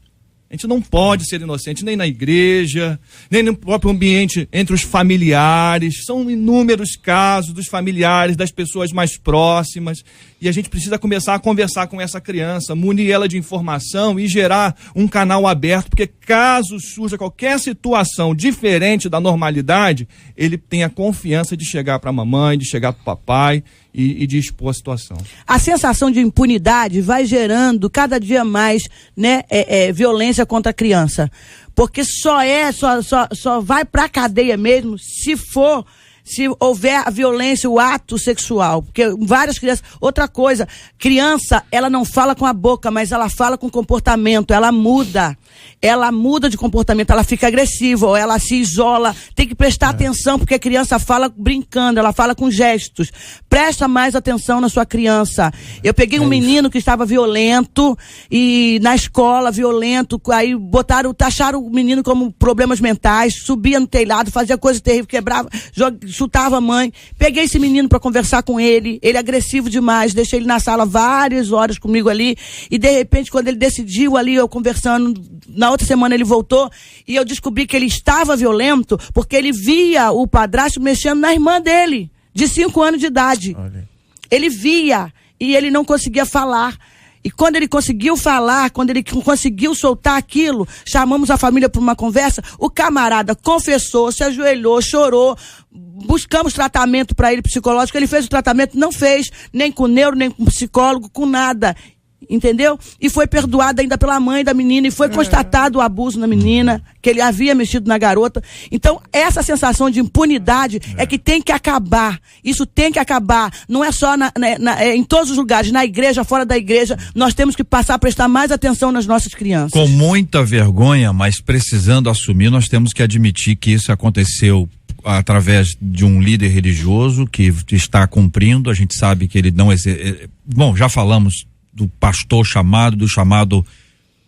A gente não pode ser inocente nem na igreja, nem no próprio ambiente entre os familiares. São inúmeros casos dos familiares, das pessoas mais próximas. E a gente precisa começar a conversar com essa criança, munir ela de informação e gerar um canal aberto, porque caso surja qualquer situação diferente da normalidade, ele tem a confiança de chegar para a mamãe, de chegar para o papai e de expor a situação. A sensação de impunidade vai gerando cada dia mais, né, violência contra a criança. Porque só vai para a cadeia mesmo se houver a violência, o ato sexual, porque várias crianças, outra coisa, criança, ela não fala com a boca, mas ela fala com comportamento, ela muda de comportamento, ela fica agressiva, ou ela se isola, tem que prestar atenção, porque a criança fala brincando, ela fala com gestos, presta mais atenção na sua criança. Eu peguei um menino que estava violento, e na escola, violento, aí taxaram o menino como problemas mentais, subia no telhado, fazia coisa terrível, quebrava, chutava a mãe. Peguei esse menino para conversar com ele é agressivo demais, deixei ele na sala várias horas comigo ali, e de repente quando ele decidiu ali, eu conversando, na outra semana ele voltou, e eu descobri que ele estava violento, porque ele via o padrasto mexendo na irmã dele, de 5 anos de idade. Olha. Ele via e ele não conseguia falar. E quando ele conseguiu falar, quando ele conseguiu soltar aquilo, chamamos a família para uma conversa, o camarada confessou, se ajoelhou, chorou, buscamos tratamento para ele psicológico, ele fez o tratamento, não fez, nem com neuro, nem com psicólogo, com nada. Entendeu? E foi perdoado ainda pela mãe da menina, e foi constatado o abuso na menina, que ele havia mexido na garota. Então, essa sensação de impunidade é que tem que acabar. Isso tem que acabar. Não é só em todos os lugares, na igreja, fora da igreja, nós temos que passar a prestar mais atenção nas nossas crianças. Com muita vergonha, mas precisando assumir, nós temos que admitir que isso aconteceu através de um líder religioso que está cumprindo. A gente sabe que ele não bom, já falamos do pastor chamado, do chamado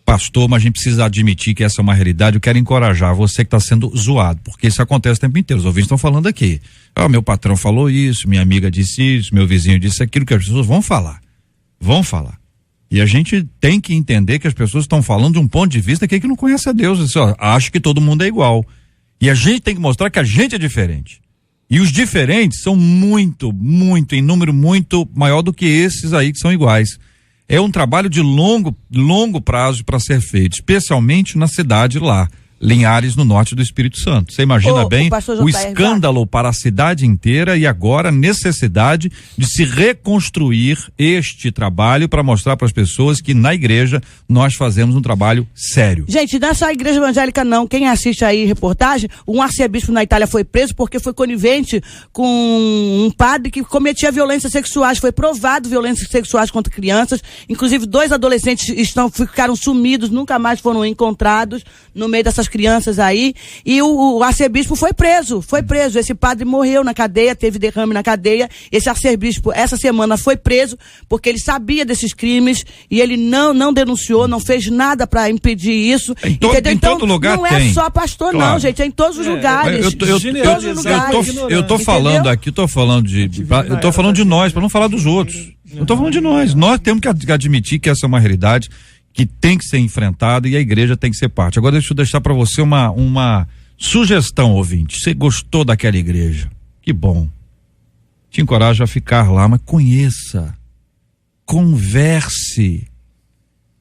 pastor, mas a gente precisa admitir que essa é uma realidade. Eu quero encorajar você que está sendo zoado, porque isso acontece o tempo inteiro. Os ouvintes estão falando aqui, meu patrão falou isso, minha amiga disse isso, meu vizinho disse aquilo, que as pessoas vão falar, e a gente tem que entender que as pessoas estão falando de um ponto de vista que não conhece a Deus, acha que todo mundo é igual, e a gente tem que mostrar que a gente é diferente. E os diferentes são muito, em número muito maior do que esses aí que são iguais. É um trabalho de longo prazo para ser feito, especialmente na cidade lá, Linhares, no norte do Espírito Santo. Você imagina bem o escândalo para a cidade inteira, e agora a necessidade de se reconstruir este trabalho para mostrar para as pessoas que na igreja nós fazemos um trabalho sério. Gente, não é só a igreja evangélica não. Quem assiste aí reportagem, um arcebispo na Itália foi preso porque foi conivente com um padre que cometia violências sexuais. Foi provado violências sexuais contra crianças. Inclusive 2 adolescentes ficaram sumidos, nunca mais foram encontrados no meio dessas crianças aí, e o arcebispo foi preso, esse padre morreu na cadeia, teve derrame na cadeia, esse arcebispo essa semana foi preso, porque ele sabia desses crimes, e ele não denunciou, não fez nada para impedir isso, entendeu? Em então, todo lugar não é só pastor claro. Não, gente, é em todos os lugares. Eu tô falando aqui, eu tô falando de nós, para não falar dos outros. Eu tô falando de nós temos que admitir que essa é uma realidade que tem que ser enfrentada, e a igreja tem que ser parte. Agora deixa eu deixar para você uma sugestão, ouvinte. Você gostou daquela igreja? Que bom. Te encorajo a ficar lá, mas conheça, converse,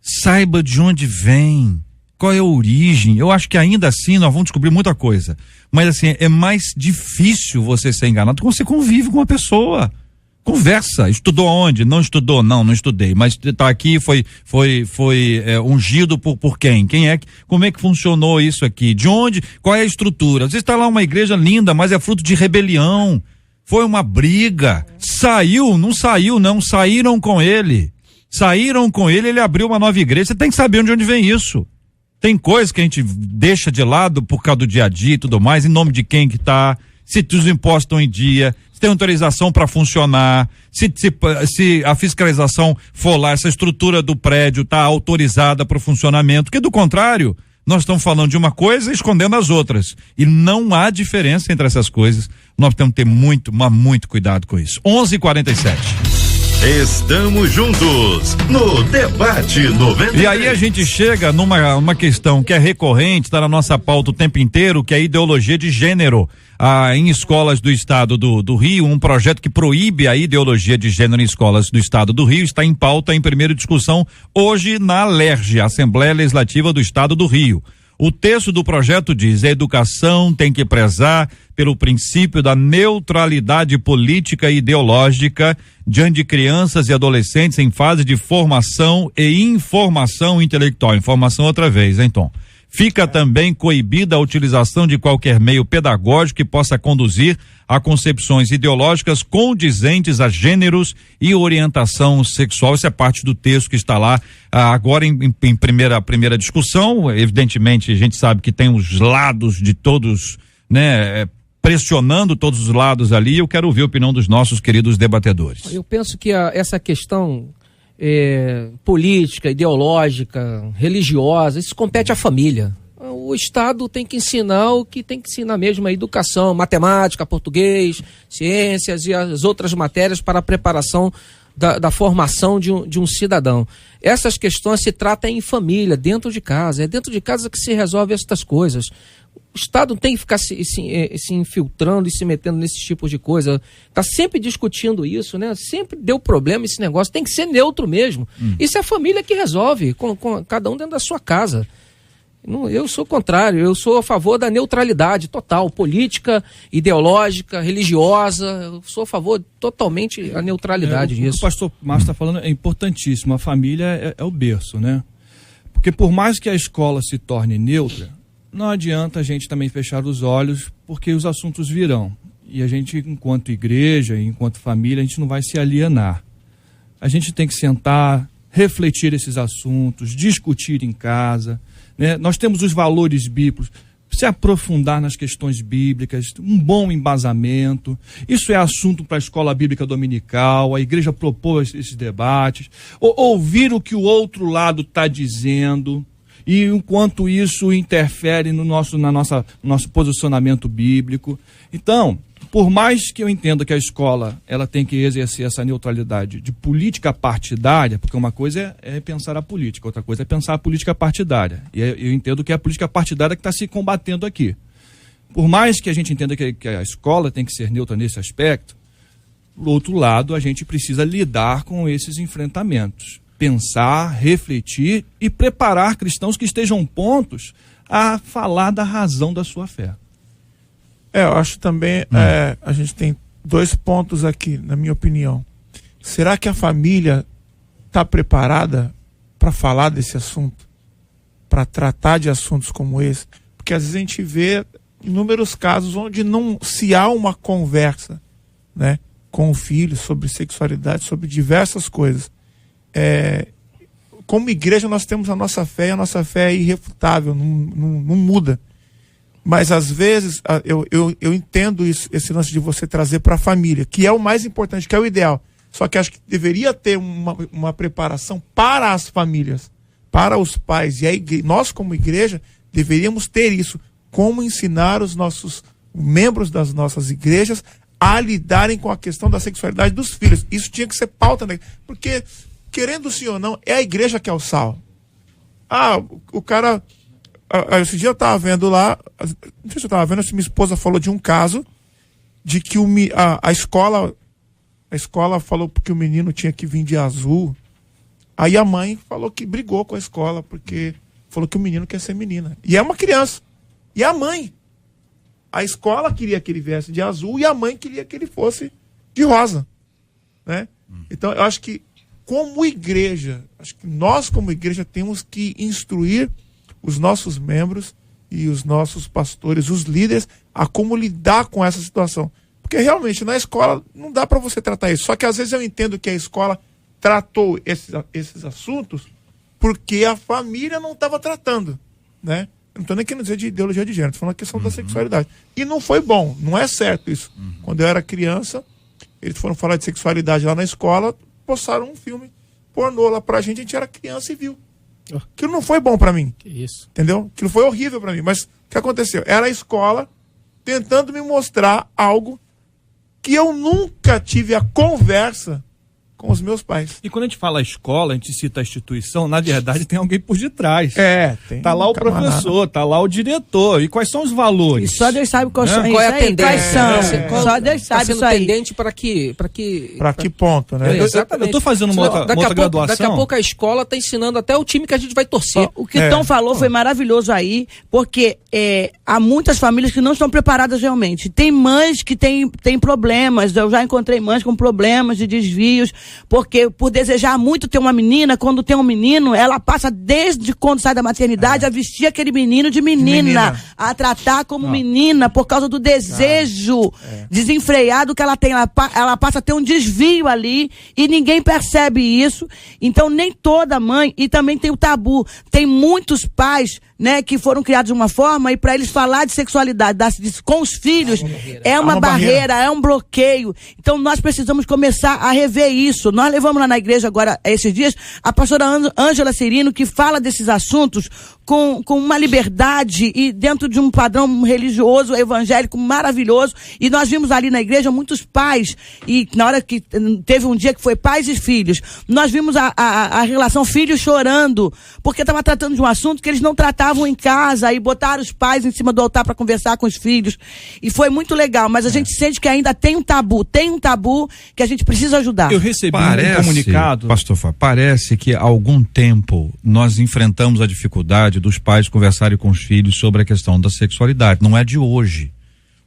saiba de onde vem, qual é a origem. Eu acho que ainda assim nós vamos descobrir muita coisa, mas assim, é mais difícil você ser enganado quando você convive com uma pessoa. Conversa, estudou onde? Não estudou? Não estudei, mas tá aqui, foi ungido por quem? Como é que funcionou isso aqui? De onde? Qual é a estrutura? Você está lá uma igreja linda, mas é fruto de rebelião, foi uma briga, saíram com ele, ele abriu uma nova igreja. Você tem que saber de onde vem isso. Tem coisas que a gente deixa de lado por causa do dia a dia e tudo mais, em nome de quem que tá, se os impostos estão em dia, se tem autorização para funcionar, se a fiscalização for lá, essa estrutura do prédio está autorizada para o funcionamento, porque do contrário, nós estamos falando de uma coisa e escondendo as outras, e não há diferença entre essas coisas. Nós temos que ter muito cuidado com isso. 11h47. Estamos juntos no Debate 93. E aí a gente chega numa questão que é recorrente, está na nossa pauta o tempo inteiro, que é a ideologia de gênero. Em escolas do estado do Rio, um projeto que proíbe a ideologia de gênero em escolas do estado do Rio está em pauta, em primeira discussão hoje na ALERJ, Assembleia Legislativa do Estado do Rio. O texto do projeto diz: a educação tem que prezar pelo princípio da neutralidade política e ideológica diante de crianças e adolescentes em fase de formação e informação intelectual. Informação outra vez, hein, Tom? Fica também coibida a utilização de qualquer meio pedagógico que possa conduzir a concepções ideológicas condizentes a gêneros e orientação sexual. Isso é parte do texto que está lá agora em primeira discussão. Evidentemente, a gente sabe que tem os lados de todos, né, pressionando todos os lados ali. Eu quero ouvir a opinião dos nossos queridos debatedores. Eu penso que essa questão política, ideológica, religiosa, isso compete à família. O Estado tem que ensinar o que tem que ensinar mesmo, a educação, matemática, português, ciências e as outras matérias para a preparação da formação de um cidadão. Essas questões se tratam em família, dentro de casa. É dentro de casa que se resolve estas coisas. Estado tem que ficar se infiltrando e se metendo nesses tipos de coisa. Está sempre discutindo isso, né? Sempre deu problema esse negócio. Tem que ser neutro mesmo. Isso é a família que resolve, com cada um dentro da sua casa. Eu sou contrário, eu sou a favor da neutralidade total, política, ideológica, religiosa. Eu sou a favor totalmente da neutralidade disso. O que o pastor Márcio está falando é importantíssimo. A família é o berço, né? Porque por mais que a escola se torne neutra, não adianta a gente também fechar os olhos, porque os assuntos virão. E a gente, enquanto igreja, enquanto família, a gente não vai se alienar. A gente tem que sentar, refletir esses assuntos, discutir em casa, né? Nós temos os valores bíblicos, se aprofundar nas questões bíblicas, um bom embasamento. Isso é assunto para a escola bíblica dominical, a igreja propôs esses debates, ouvir o que o outro lado está dizendo, e enquanto isso interfere no nosso posicionamento bíblico. Então, por mais que eu entenda que a escola ela tem que exercer essa neutralidade de política partidária, porque uma coisa é pensar a política, outra coisa é pensar a política partidária. E eu entendo que é a política partidária que está se combatendo aqui. Por mais que a gente entenda que a escola tem que ser neutra nesse aspecto, do outro lado, a gente precisa lidar com esses enfrentamentos. Pensar, refletir e preparar cristãos que estejam prontos a falar da razão da sua fé. Eu acho também, a gente tem 2 pontos aqui, na minha opinião. Será que a família está preparada para falar desse assunto? Para tratar de assuntos como esse? Porque às vezes a gente vê inúmeros casos onde não se há uma conversa, né, com o filho sobre sexualidade, sobre diversas coisas. Como igreja nós temos a nossa fé, e a nossa fé é irrefutável, não muda. Mas às vezes eu entendo esse lance de você trazer para a família, que é o mais importante, que é o ideal. Só que acho que deveria ter uma preparação para as famílias, para os pais. E nós, como igreja, deveríamos ter isso. Como ensinar os nossos membros das nossas igrejas a lidarem com a questão da sexualidade dos filhos. Isso tinha que ser pauta, né? Porque, querendo sim ou não, é a igreja que é o sal. O cara... Esse dia eu estava vendo lá, não sei se eu estava vendo, se minha esposa falou de um caso de que a escola falou que o menino tinha que vir de azul. Aí a mãe falou que brigou com a escola porque falou que o menino quer ser menina. E é uma criança. E a mãe. A escola queria que ele viesse de azul e a mãe queria que ele fosse de rosa, né? Então eu acho que como igreja, nós como igreja temos que instruir os nossos membros e os nossos pastores, os líderes, a como lidar com essa situação. Porque realmente na escola não dá para você tratar isso. Só que às vezes eu entendo que a escola tratou esses assuntos porque a família não estava tratando, né? Não estou nem querendo dizer de ideologia de gênero, estou falando da questão da sexualidade. E não foi bom, não é certo isso. Quando eu era criança, eles foram falar de sexualidade lá na escola, postaram um filme pornô lá pra gente era criança e viu. Aquilo não foi bom pra mim. Que isso. Entendeu? Aquilo foi horrível pra mim. Mas o que aconteceu? Era a escola tentando me mostrar algo que eu nunca tive a conversa com os meus pais. E quando a gente fala escola, a gente cita a instituição, na verdade tem alguém por detrás. Tem. Tá lá o professor, tá lá o diretor. E quais são os valores? E só Deus sabe qual é a tendência. Só Deus sabe isso aí. Tendente para que ponto, né? Eu tô fazendo uma outra graduação. Daqui a pouco a escola tá ensinando até o time que a gente vai torcer. O que Tom falou foi maravilhoso aí, porque há muitas famílias que não estão preparadas realmente. Tem mães que têm problemas. Eu já encontrei mães com problemas de desvios, porque por desejar muito ter uma menina, quando tem um menino, ela passa desde quando sai da maternidade a vestir aquele menino de menina, a tratar como menina por causa do desejo desenfreado que ela tem. Ela passa a ter um desvio ali e ninguém percebe isso. Então nem toda mãe, e também tem o tabu, tem muitos pais, né, que foram criados de uma forma, e para eles falar de sexualidade com os filhos é uma barreira, é um bloqueio. Então nós precisamos começar a rever isso. Nós levamos lá na igreja agora, esses dias, a pastora Ângela Cirino, que fala desses assuntos com uma liberdade e dentro de um padrão religioso, evangélico maravilhoso. E nós vimos ali na igreja muitos pais, e na hora que teve um dia que foi pais e filhos, nós vimos a relação filhos chorando, porque estava tratando de um assunto que eles não tratavam em casa, e botaram os pais em cima do altar para conversar com os filhos. E foi muito legal, mas a gente sente que ainda tem um tabu que a gente precisa ajudar. Eu recebi um comunicado. Pastor Fábio, parece que há algum tempo nós enfrentamos a dificuldade dos pais conversarem com os filhos sobre a questão da sexualidade. Não é de hoje.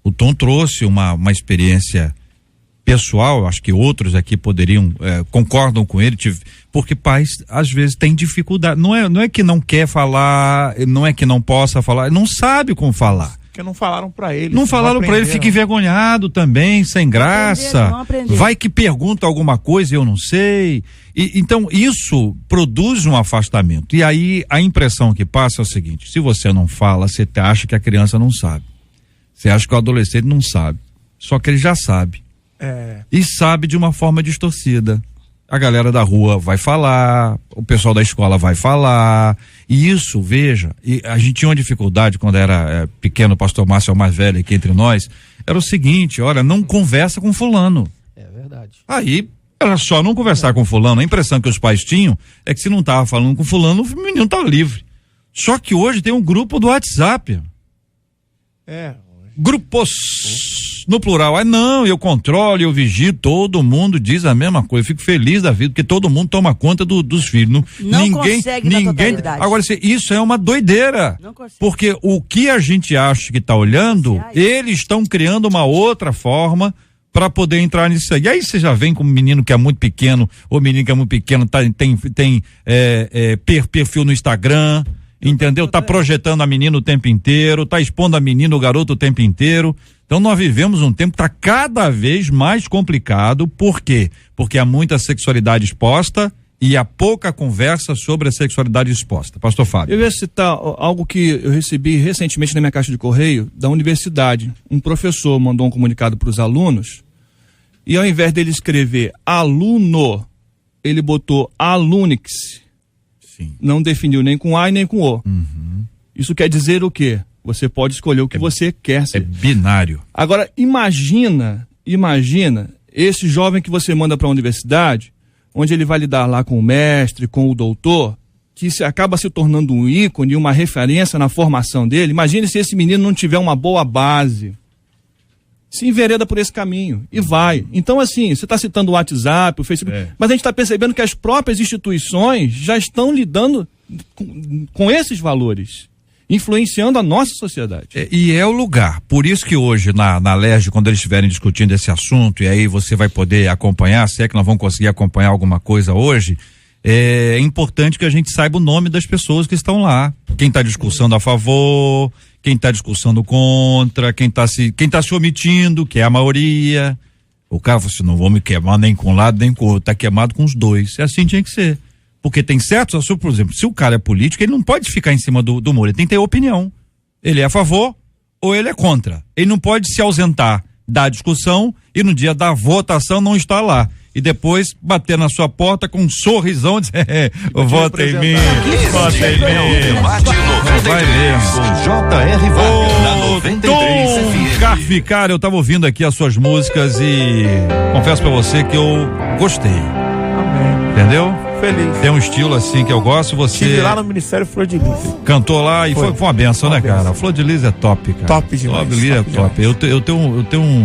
O Tom trouxe uma experiência pessoal, acho que outros aqui poderiam, concordam com ele, porque pais às vezes têm dificuldade. Não é que não quer falar, não é que não possa falar, não sabe como falar. Porque não falaram pra ele. Não falaram pra ele, fica envergonhado também, sem graça. Vai que pergunta alguma coisa e eu não sei. Então isso produz um afastamento. E aí a impressão que passa é o seguinte: se você não fala, você acha que a criança não sabe. Você acha que o adolescente não sabe. Só que ele já sabe. E sabe de uma forma distorcida. A galera da rua vai falar, o pessoal da escola vai falar, e isso, veja, e a gente tinha uma dificuldade quando era pequeno, o pastor Márcio é o mais velho aqui entre nós, era o seguinte: olha, não conversa com fulano. É verdade. Aí, era só não conversar com fulano. A impressão que os pais tinham é que se não tava falando com fulano, o menino estava livre. Só que hoje tem um grupo do WhatsApp. Grupos no plural. Não, eu controlo, eu vigio, todo mundo diz a mesma coisa. Eu fico feliz da vida, porque todo mundo toma conta dos filhos. Não consegue na totalidade. Agora, isso é uma doideira. Porque o que a gente acha que está olhando, eles estão criando uma outra forma para poder entrar nisso aí. E aí você já vem com um menino que é muito pequeno, ou menino que é muito pequeno, tem perfil no Instagram, entendeu? Tá projetando a menina o tempo inteiro, tá expondo a menina, o garoto o tempo inteiro. Então nós vivemos um tempo que tá cada vez mais complicado. Por quê? Porque há muita sexualidade exposta e há pouca conversa sobre a sexualidade exposta. Pastor Fábio. Eu ia citar algo que eu recebi recentemente na minha caixa de correio da universidade. Um professor mandou um comunicado para os alunos e ao invés dele escrever aluno, ele botou alunix. Sim. Não definiu nem com A e nem com O. Isso quer dizer o quê? Você pode escolher o que você quer ser. É binário. Agora, imagina esse jovem que você manda para a universidade, onde ele vai lidar lá com o mestre, com o doutor, que acaba se tornando um ícone, uma referência na formação dele. Imagine se esse menino não tiver uma boa base. Se envereda por esse caminho e vai. Então, assim, você está citando o WhatsApp, o Facebook, mas a gente está percebendo que as próprias instituições já estão lidando com esses valores, influenciando a nossa sociedade. E é o lugar. Por isso que hoje na LERJ, quando eles estiverem discutindo esse assunto, e aí você vai poder acompanhar, se é que nós vamos conseguir acompanhar alguma coisa hoje, é importante que a gente saiba o nome das pessoas que estão lá. Quem está discursando a favor, quem está discursando contra, quem está se omitindo, que é a maioria. O cara falou assim: não vou me queimar nem com um lado nem com o outro, tá queimado com os dois. É assim tinha que ser. Porque tem certos assuntos, por exemplo, se o cara é político, ele não pode ficar em cima do muro, ele tem que ter opinião. Ele é a favor ou ele é contra. Ele não pode se ausentar da discussão e no dia da votação não estar lá. E depois bater na sua porta com um sorrisão e dizer: vota em mim, vota em mim. Vai mesmo. Com J.R. Vargas na 93 FM. Carficar, eu tava ouvindo aqui as suas músicas e confesso pra você que eu gostei. Amém. Entendeu? Feliz. Tem um estilo assim que eu gosto. Você estive lá no Ministério Flor de Lis. Cantou lá e foi uma benção, né, cara? A Flor de Lis é top, cara. Top demais. Flor de Lis é top. Eu tenho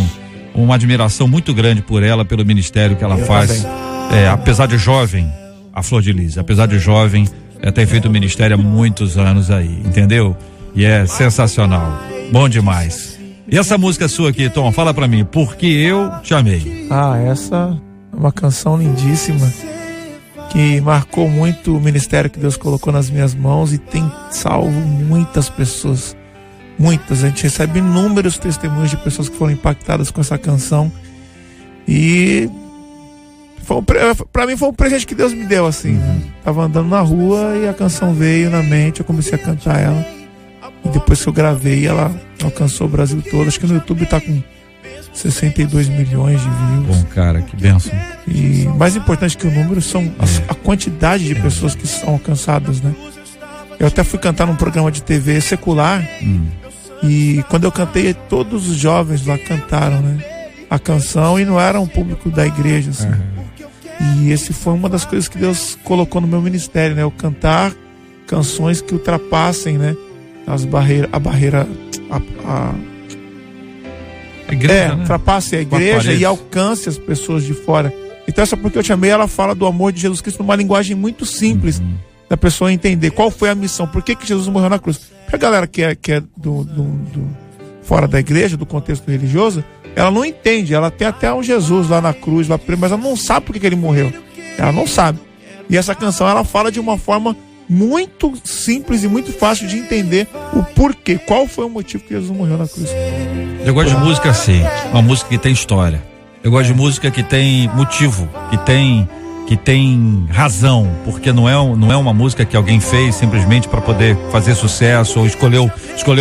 uma admiração muito grande por ela, pelo ministério que ela faz. Apesar de jovem, a Flor de Lis, apesar de jovem, tem feito o ministério há muitos anos aí, entendeu? E é sensacional. Bom demais. E essa música sua aqui, Tom, fala pra mim, Porque Eu Te Amei. Essa é uma canção lindíssima que marcou muito o ministério que Deus colocou nas minhas mãos e tem salvo muitas pessoas. Muitas. A gente recebe inúmeros testemunhos de pessoas que foram impactadas com essa canção. E pra mim foi um presente que Deus me deu, assim. Tava andando na rua e a canção veio na mente, eu comecei a cantar ela. E depois que eu gravei, ela alcançou o Brasil todo. Acho que no YouTube tá com 62 milhões de views. Bom, cara, que bênção. E mais importante que o número são a quantidade de pessoas que são alcançadas, né? Eu até fui cantar num programa de TV secular. E quando eu cantei, todos os jovens lá cantaram, né? A canção, e não era um público da igreja, assim. E esse foi uma das coisas que Deus colocou no meu ministério, né? Eu cantar canções que ultrapassem, né? A barreira, a igreja, né? Ultrapasse a igreja e alcance as pessoas de fora. Então essa Porque Eu Te Amei, ela fala do amor de Jesus Cristo numa linguagem muito simples, da pessoa entender qual foi a missão, por que Jesus morreu na cruz. Pra galera que é do fora da igreja, do contexto religioso, ela não entende, ela tem até um Jesus lá na cruz, mas ela não sabe por que ele morreu. Ela não sabe. E essa canção, ela fala de uma forma muito simples e muito fácil de entender o porquê, qual foi o motivo que Jesus morreu na cruz. Eu gosto de música assim, uma música que tem história. Eu gosto de música que tem motivo, que tem razão, porque não é uma música que alguém fez simplesmente para poder fazer sucesso ou escolheu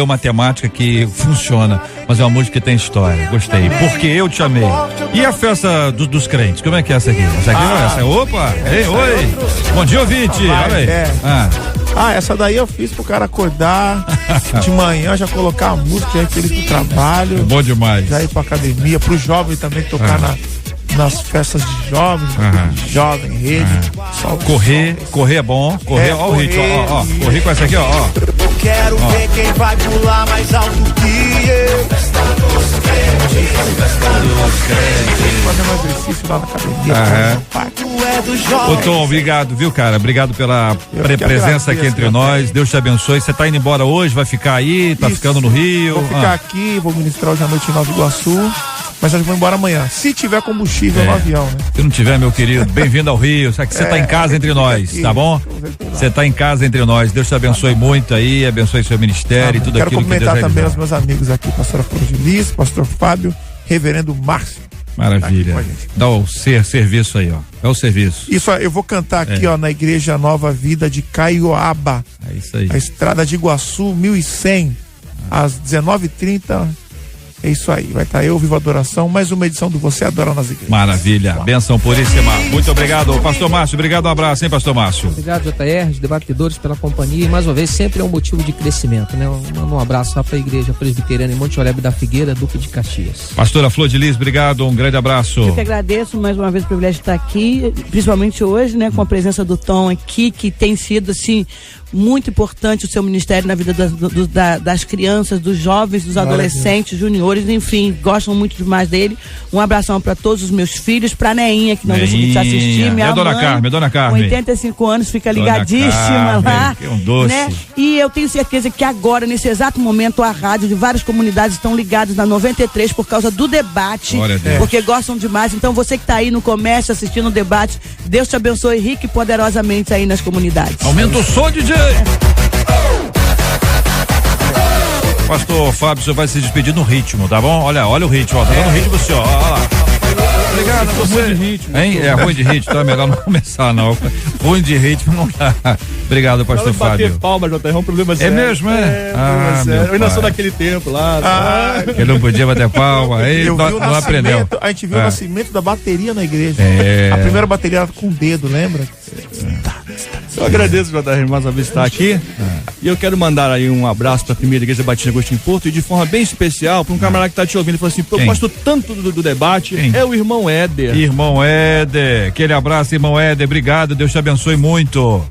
uma temática que funciona, mas é uma música que tem história. Gostei. Porque Eu Te Amei. E a festa dos crentes? Como é que é essa aqui? Essa aqui não é essa? Opa! Ei, oi! Bom dia, ouvinte! Olha aí. Essa daí eu fiz pro cara acordar de manhã, já colocar a música, já ir feliz pro trabalho. É bom demais. Já ir pra academia, pro jovem também tocar nas festas de jovens, jovem, rede. Correr é bom. Correr, ó o ritmo, ó. Correr com essa aqui, ó. Eu quero ver quem vai pular mais alto que eu. Fazer um exercício lá na academia. Ô Tom, obrigado, viu, cara? Obrigado pela presença aqui entre nós. Deus te abençoe. Você tá indo embora hoje, vai ficar aí, tá ficando no Rio? Vou ficar aqui, vou ministrar hoje à noite em Nova Iguaçu. Mas eu vou embora amanhã, se tiver combustível no avião, né? Se não tiver, meu querido, bem-vindo ao Rio. Sabe que você tá em casa entre nós, tá bom? Você tá em casa entre nós. Deus te abençoe muito aí, abençoe seu ministério e tudo aquilo que Deus Quero cumprimentar também os meus amigos aqui, pastora Flor de Lis, pastor Fábio, reverendo Márcio. Maravilha. Tá, dá o serviço aí, ó. É o serviço. Isso, eu vou cantar aqui, ó, na Igreja Nova Vida de Caioaba. É isso aí. A Estrada de Iguaçu, 1100, às 19h30. É isso aí, vai estar eu, Viva Adoração, mais uma edição do Você Adora nas Igrejas. Maravilha, bênção puríssima. Muito obrigado, pastor Márcio, obrigado, um abraço, hein, pastor Márcio. Obrigado, JR, os debatedores pela companhia, e mais uma vez, sempre é um motivo de crescimento, né? Um abraço lá para a Igreja Presbiteriana em Monte Oreb da Figueira, Duque de Caxias. Pastora Flor de Lis, obrigado, um grande abraço. Eu que agradeço mais uma vez o privilégio de estar aqui, principalmente hoje, né, com a presença do Tom aqui, que tem sido, assim, muito importante o seu ministério na vida das crianças, dos jovens, dos adolescentes, juniores, enfim, gostam muito demais dele. Um abração para todos os meus filhos, pra Neinha, que não deixa de te assistir, minha dona Carmen, dona Carmen. Com 85 anos, fica ligadíssima Carmen, lá. Que é um doce. Né? E eu tenho certeza que agora, nesse exato momento, a rádio de várias comunidades estão ligadas na 93 por causa do debate, porque gostam demais. Então você que está aí no comércio assistindo o debate, Deus te abençoe rico e poderosamente aí nas comunidades. Aumenta o som, DJ! Pastor Fábio, você vai se despedir no ritmo, tá bom? Olha o ritmo, ó. Tá dando ritmo você, ó. Olha lá. Obrigado a você. Ruim de ritmo. Hein? É ruim de ritmo, então é melhor não começar, não. Ruim de ritmo não dá. Obrigado, pastor Fábio. Bater palma, JR, é um problema sério. É mesmo, é? Eu ainda sou daquele tempo lá. Que não podia bater palma, aí não aprendeu. A gente viu o nascimento da bateria na igreja. A primeira bateria era com o dedo, lembra? Eu agradeço, JR, mais uma vez estar aqui. E eu quero mandar aí um abraço para a primeira igreja Batista Agostinho Porto e de forma bem especial para um camarada que está te ouvindo. Ele falou assim: eu gosto tanto do debate. Quem? É o irmão Éder. Irmão Éder, aquele abraço, irmão Éder. Obrigado, Deus te abençoe muito.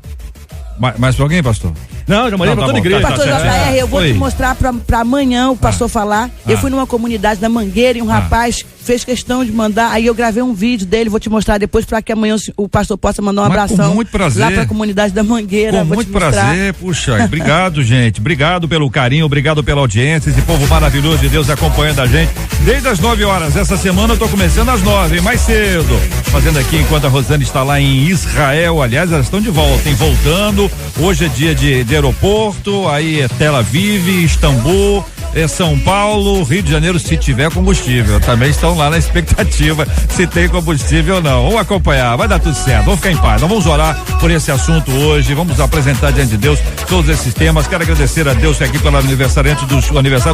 Mais pra alguém, pastor? Não, já mandei pra toda a igreja. Pastor JR, eu vou te mostrar pra amanhã o pastor falar. Eu fui numa comunidade da Mangueira e um rapaz fez questão de mandar, aí eu gravei um vídeo dele, vou te mostrar depois pra que amanhã o pastor possa mandar um abração. Com muito prazer. Lá pra comunidade da Mangueira. Com muito prazer, puxa, obrigado, gente. Obrigado pelo carinho, obrigado pela audiência, esse povo maravilhoso de Deus acompanhando a gente desde as 9 horas. Essa semana eu tô começando às 9, mais cedo. Fazendo aqui enquanto a Rosane está lá em Israel. Aliás, elas estão de volta, hein? Voltando. Hoje é dia de aeroporto, aí é Tel Aviv, Istambul. São Paulo, Rio de Janeiro, se tiver combustível. Também estão lá na expectativa se tem combustível ou não. Vamos acompanhar, vai dar tudo certo, vamos ficar em paz. Nós vamos orar por esse assunto hoje, vamos apresentar diante de Deus todos esses temas. Quero agradecer a Deus aqui pelo aniversário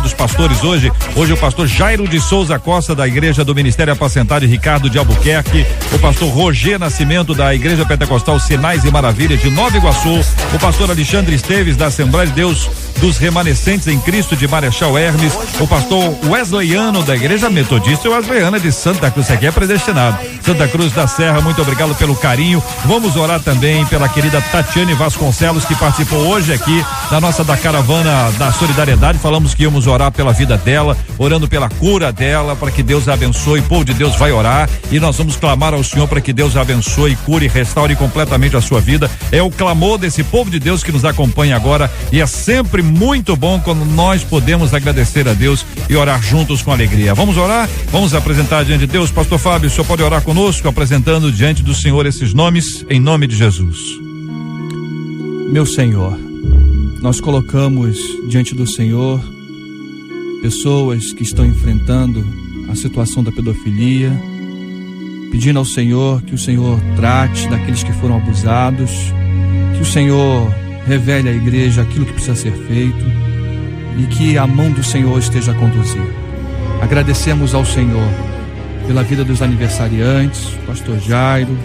dos pastores hoje. Hoje o pastor Jairo de Souza Costa, da Igreja do Ministério Apacentário Ricardo de Albuquerque, o pastor Roger Nascimento, da Igreja Pentecostal Sinais e Maravilhas de Nova Iguaçu, o pastor Alexandre Esteves, da Assembleia de Deus dos Remanescentes em Cristo de Marechal Hermes, o pastor Wesleyano, da Igreja Metodista Wesleyana de Santa Cruz. Isso aqui é predestinado. Santa Cruz da Serra, muito obrigado pelo carinho. Vamos orar também pela querida Tatiane Vasconcelos, que participou hoje aqui da caravana da solidariedade. Falamos que íamos orar pela vida dela, orando pela cura dela, para que Deus a abençoe. O povo de Deus vai orar e nós vamos clamar ao Senhor para que Deus a abençoe, cure e restaure completamente a sua vida. É o clamor desse povo de Deus que nos acompanha agora, e é sempre muito bom quando nós podemos agradecer a Deus e orar juntos com alegria. Vamos orar? Vamos apresentar diante de Deus. Pastor Fábio, o senhor pode orar conosco, apresentando diante do Senhor esses nomes, em nome de Jesus. Meu Senhor, nós colocamos diante do Senhor pessoas que estão enfrentando a situação da pedofilia, pedindo ao Senhor que o Senhor trate daqueles que foram abusados, que o Senhor revele à igreja aquilo que precisa ser feito e que a mão do Senhor esteja a conduzir. Agradecemos ao Senhor pela vida dos aniversariantes, pastor Jairo,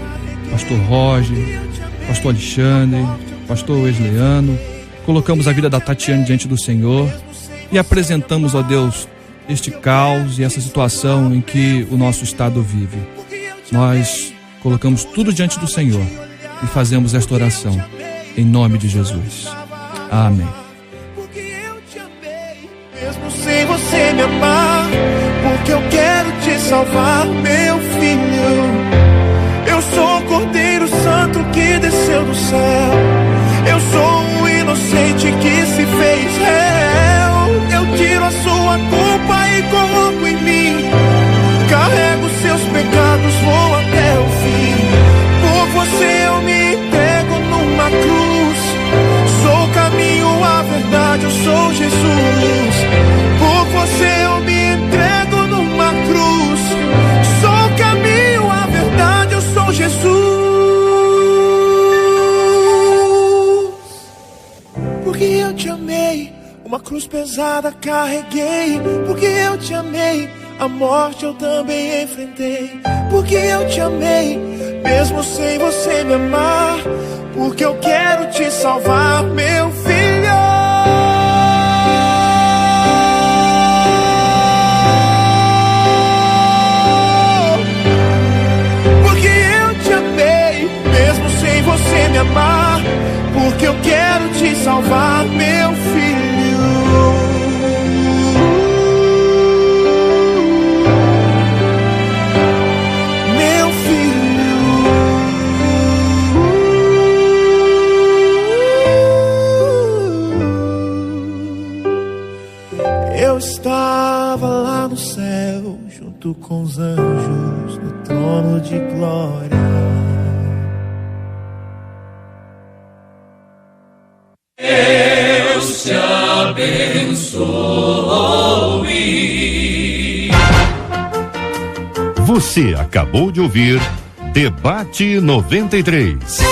pastor Roger, pastor Alexandre, pastor Wesleyano. Colocamos a vida da Tatiane diante do Senhor e apresentamos, ó Deus, este caos e essa situação em que o nosso estado vive. Nós colocamos tudo diante do Senhor e fazemos esta oração em nome de Jesus. Amém. Porque eu te amei, mesmo sem você me amar, porque eu quero te salvar, meu filho. Eu sou o Cordeiro Santo que desceu do céu. Eu sou o inocente que se fez réu. Eu tiro a sua culpa e coloco em mim. Carrego seus pecados, vou até o fim. Por você eu me entrego numa cruz. Sou o caminho, a verdade, eu sou Jesus. Por você eu me entrego numa cruz. Sou o caminho, a verdade, eu sou Jesus. Porque eu te amei, uma cruz pesada carreguei. Porque eu te amei, a morte eu também enfrentei. Porque eu te amei, mesmo sem você me amar. Porque eu quero te salvar, meu filho. Porque eu te amei, mesmo sem você me amar. Porque eu quero te salvar, meu filho. Eu estava lá no céu, junto com os anjos, no trono de glória. Deus te abençoe. Você acabou de ouvir Debate 93.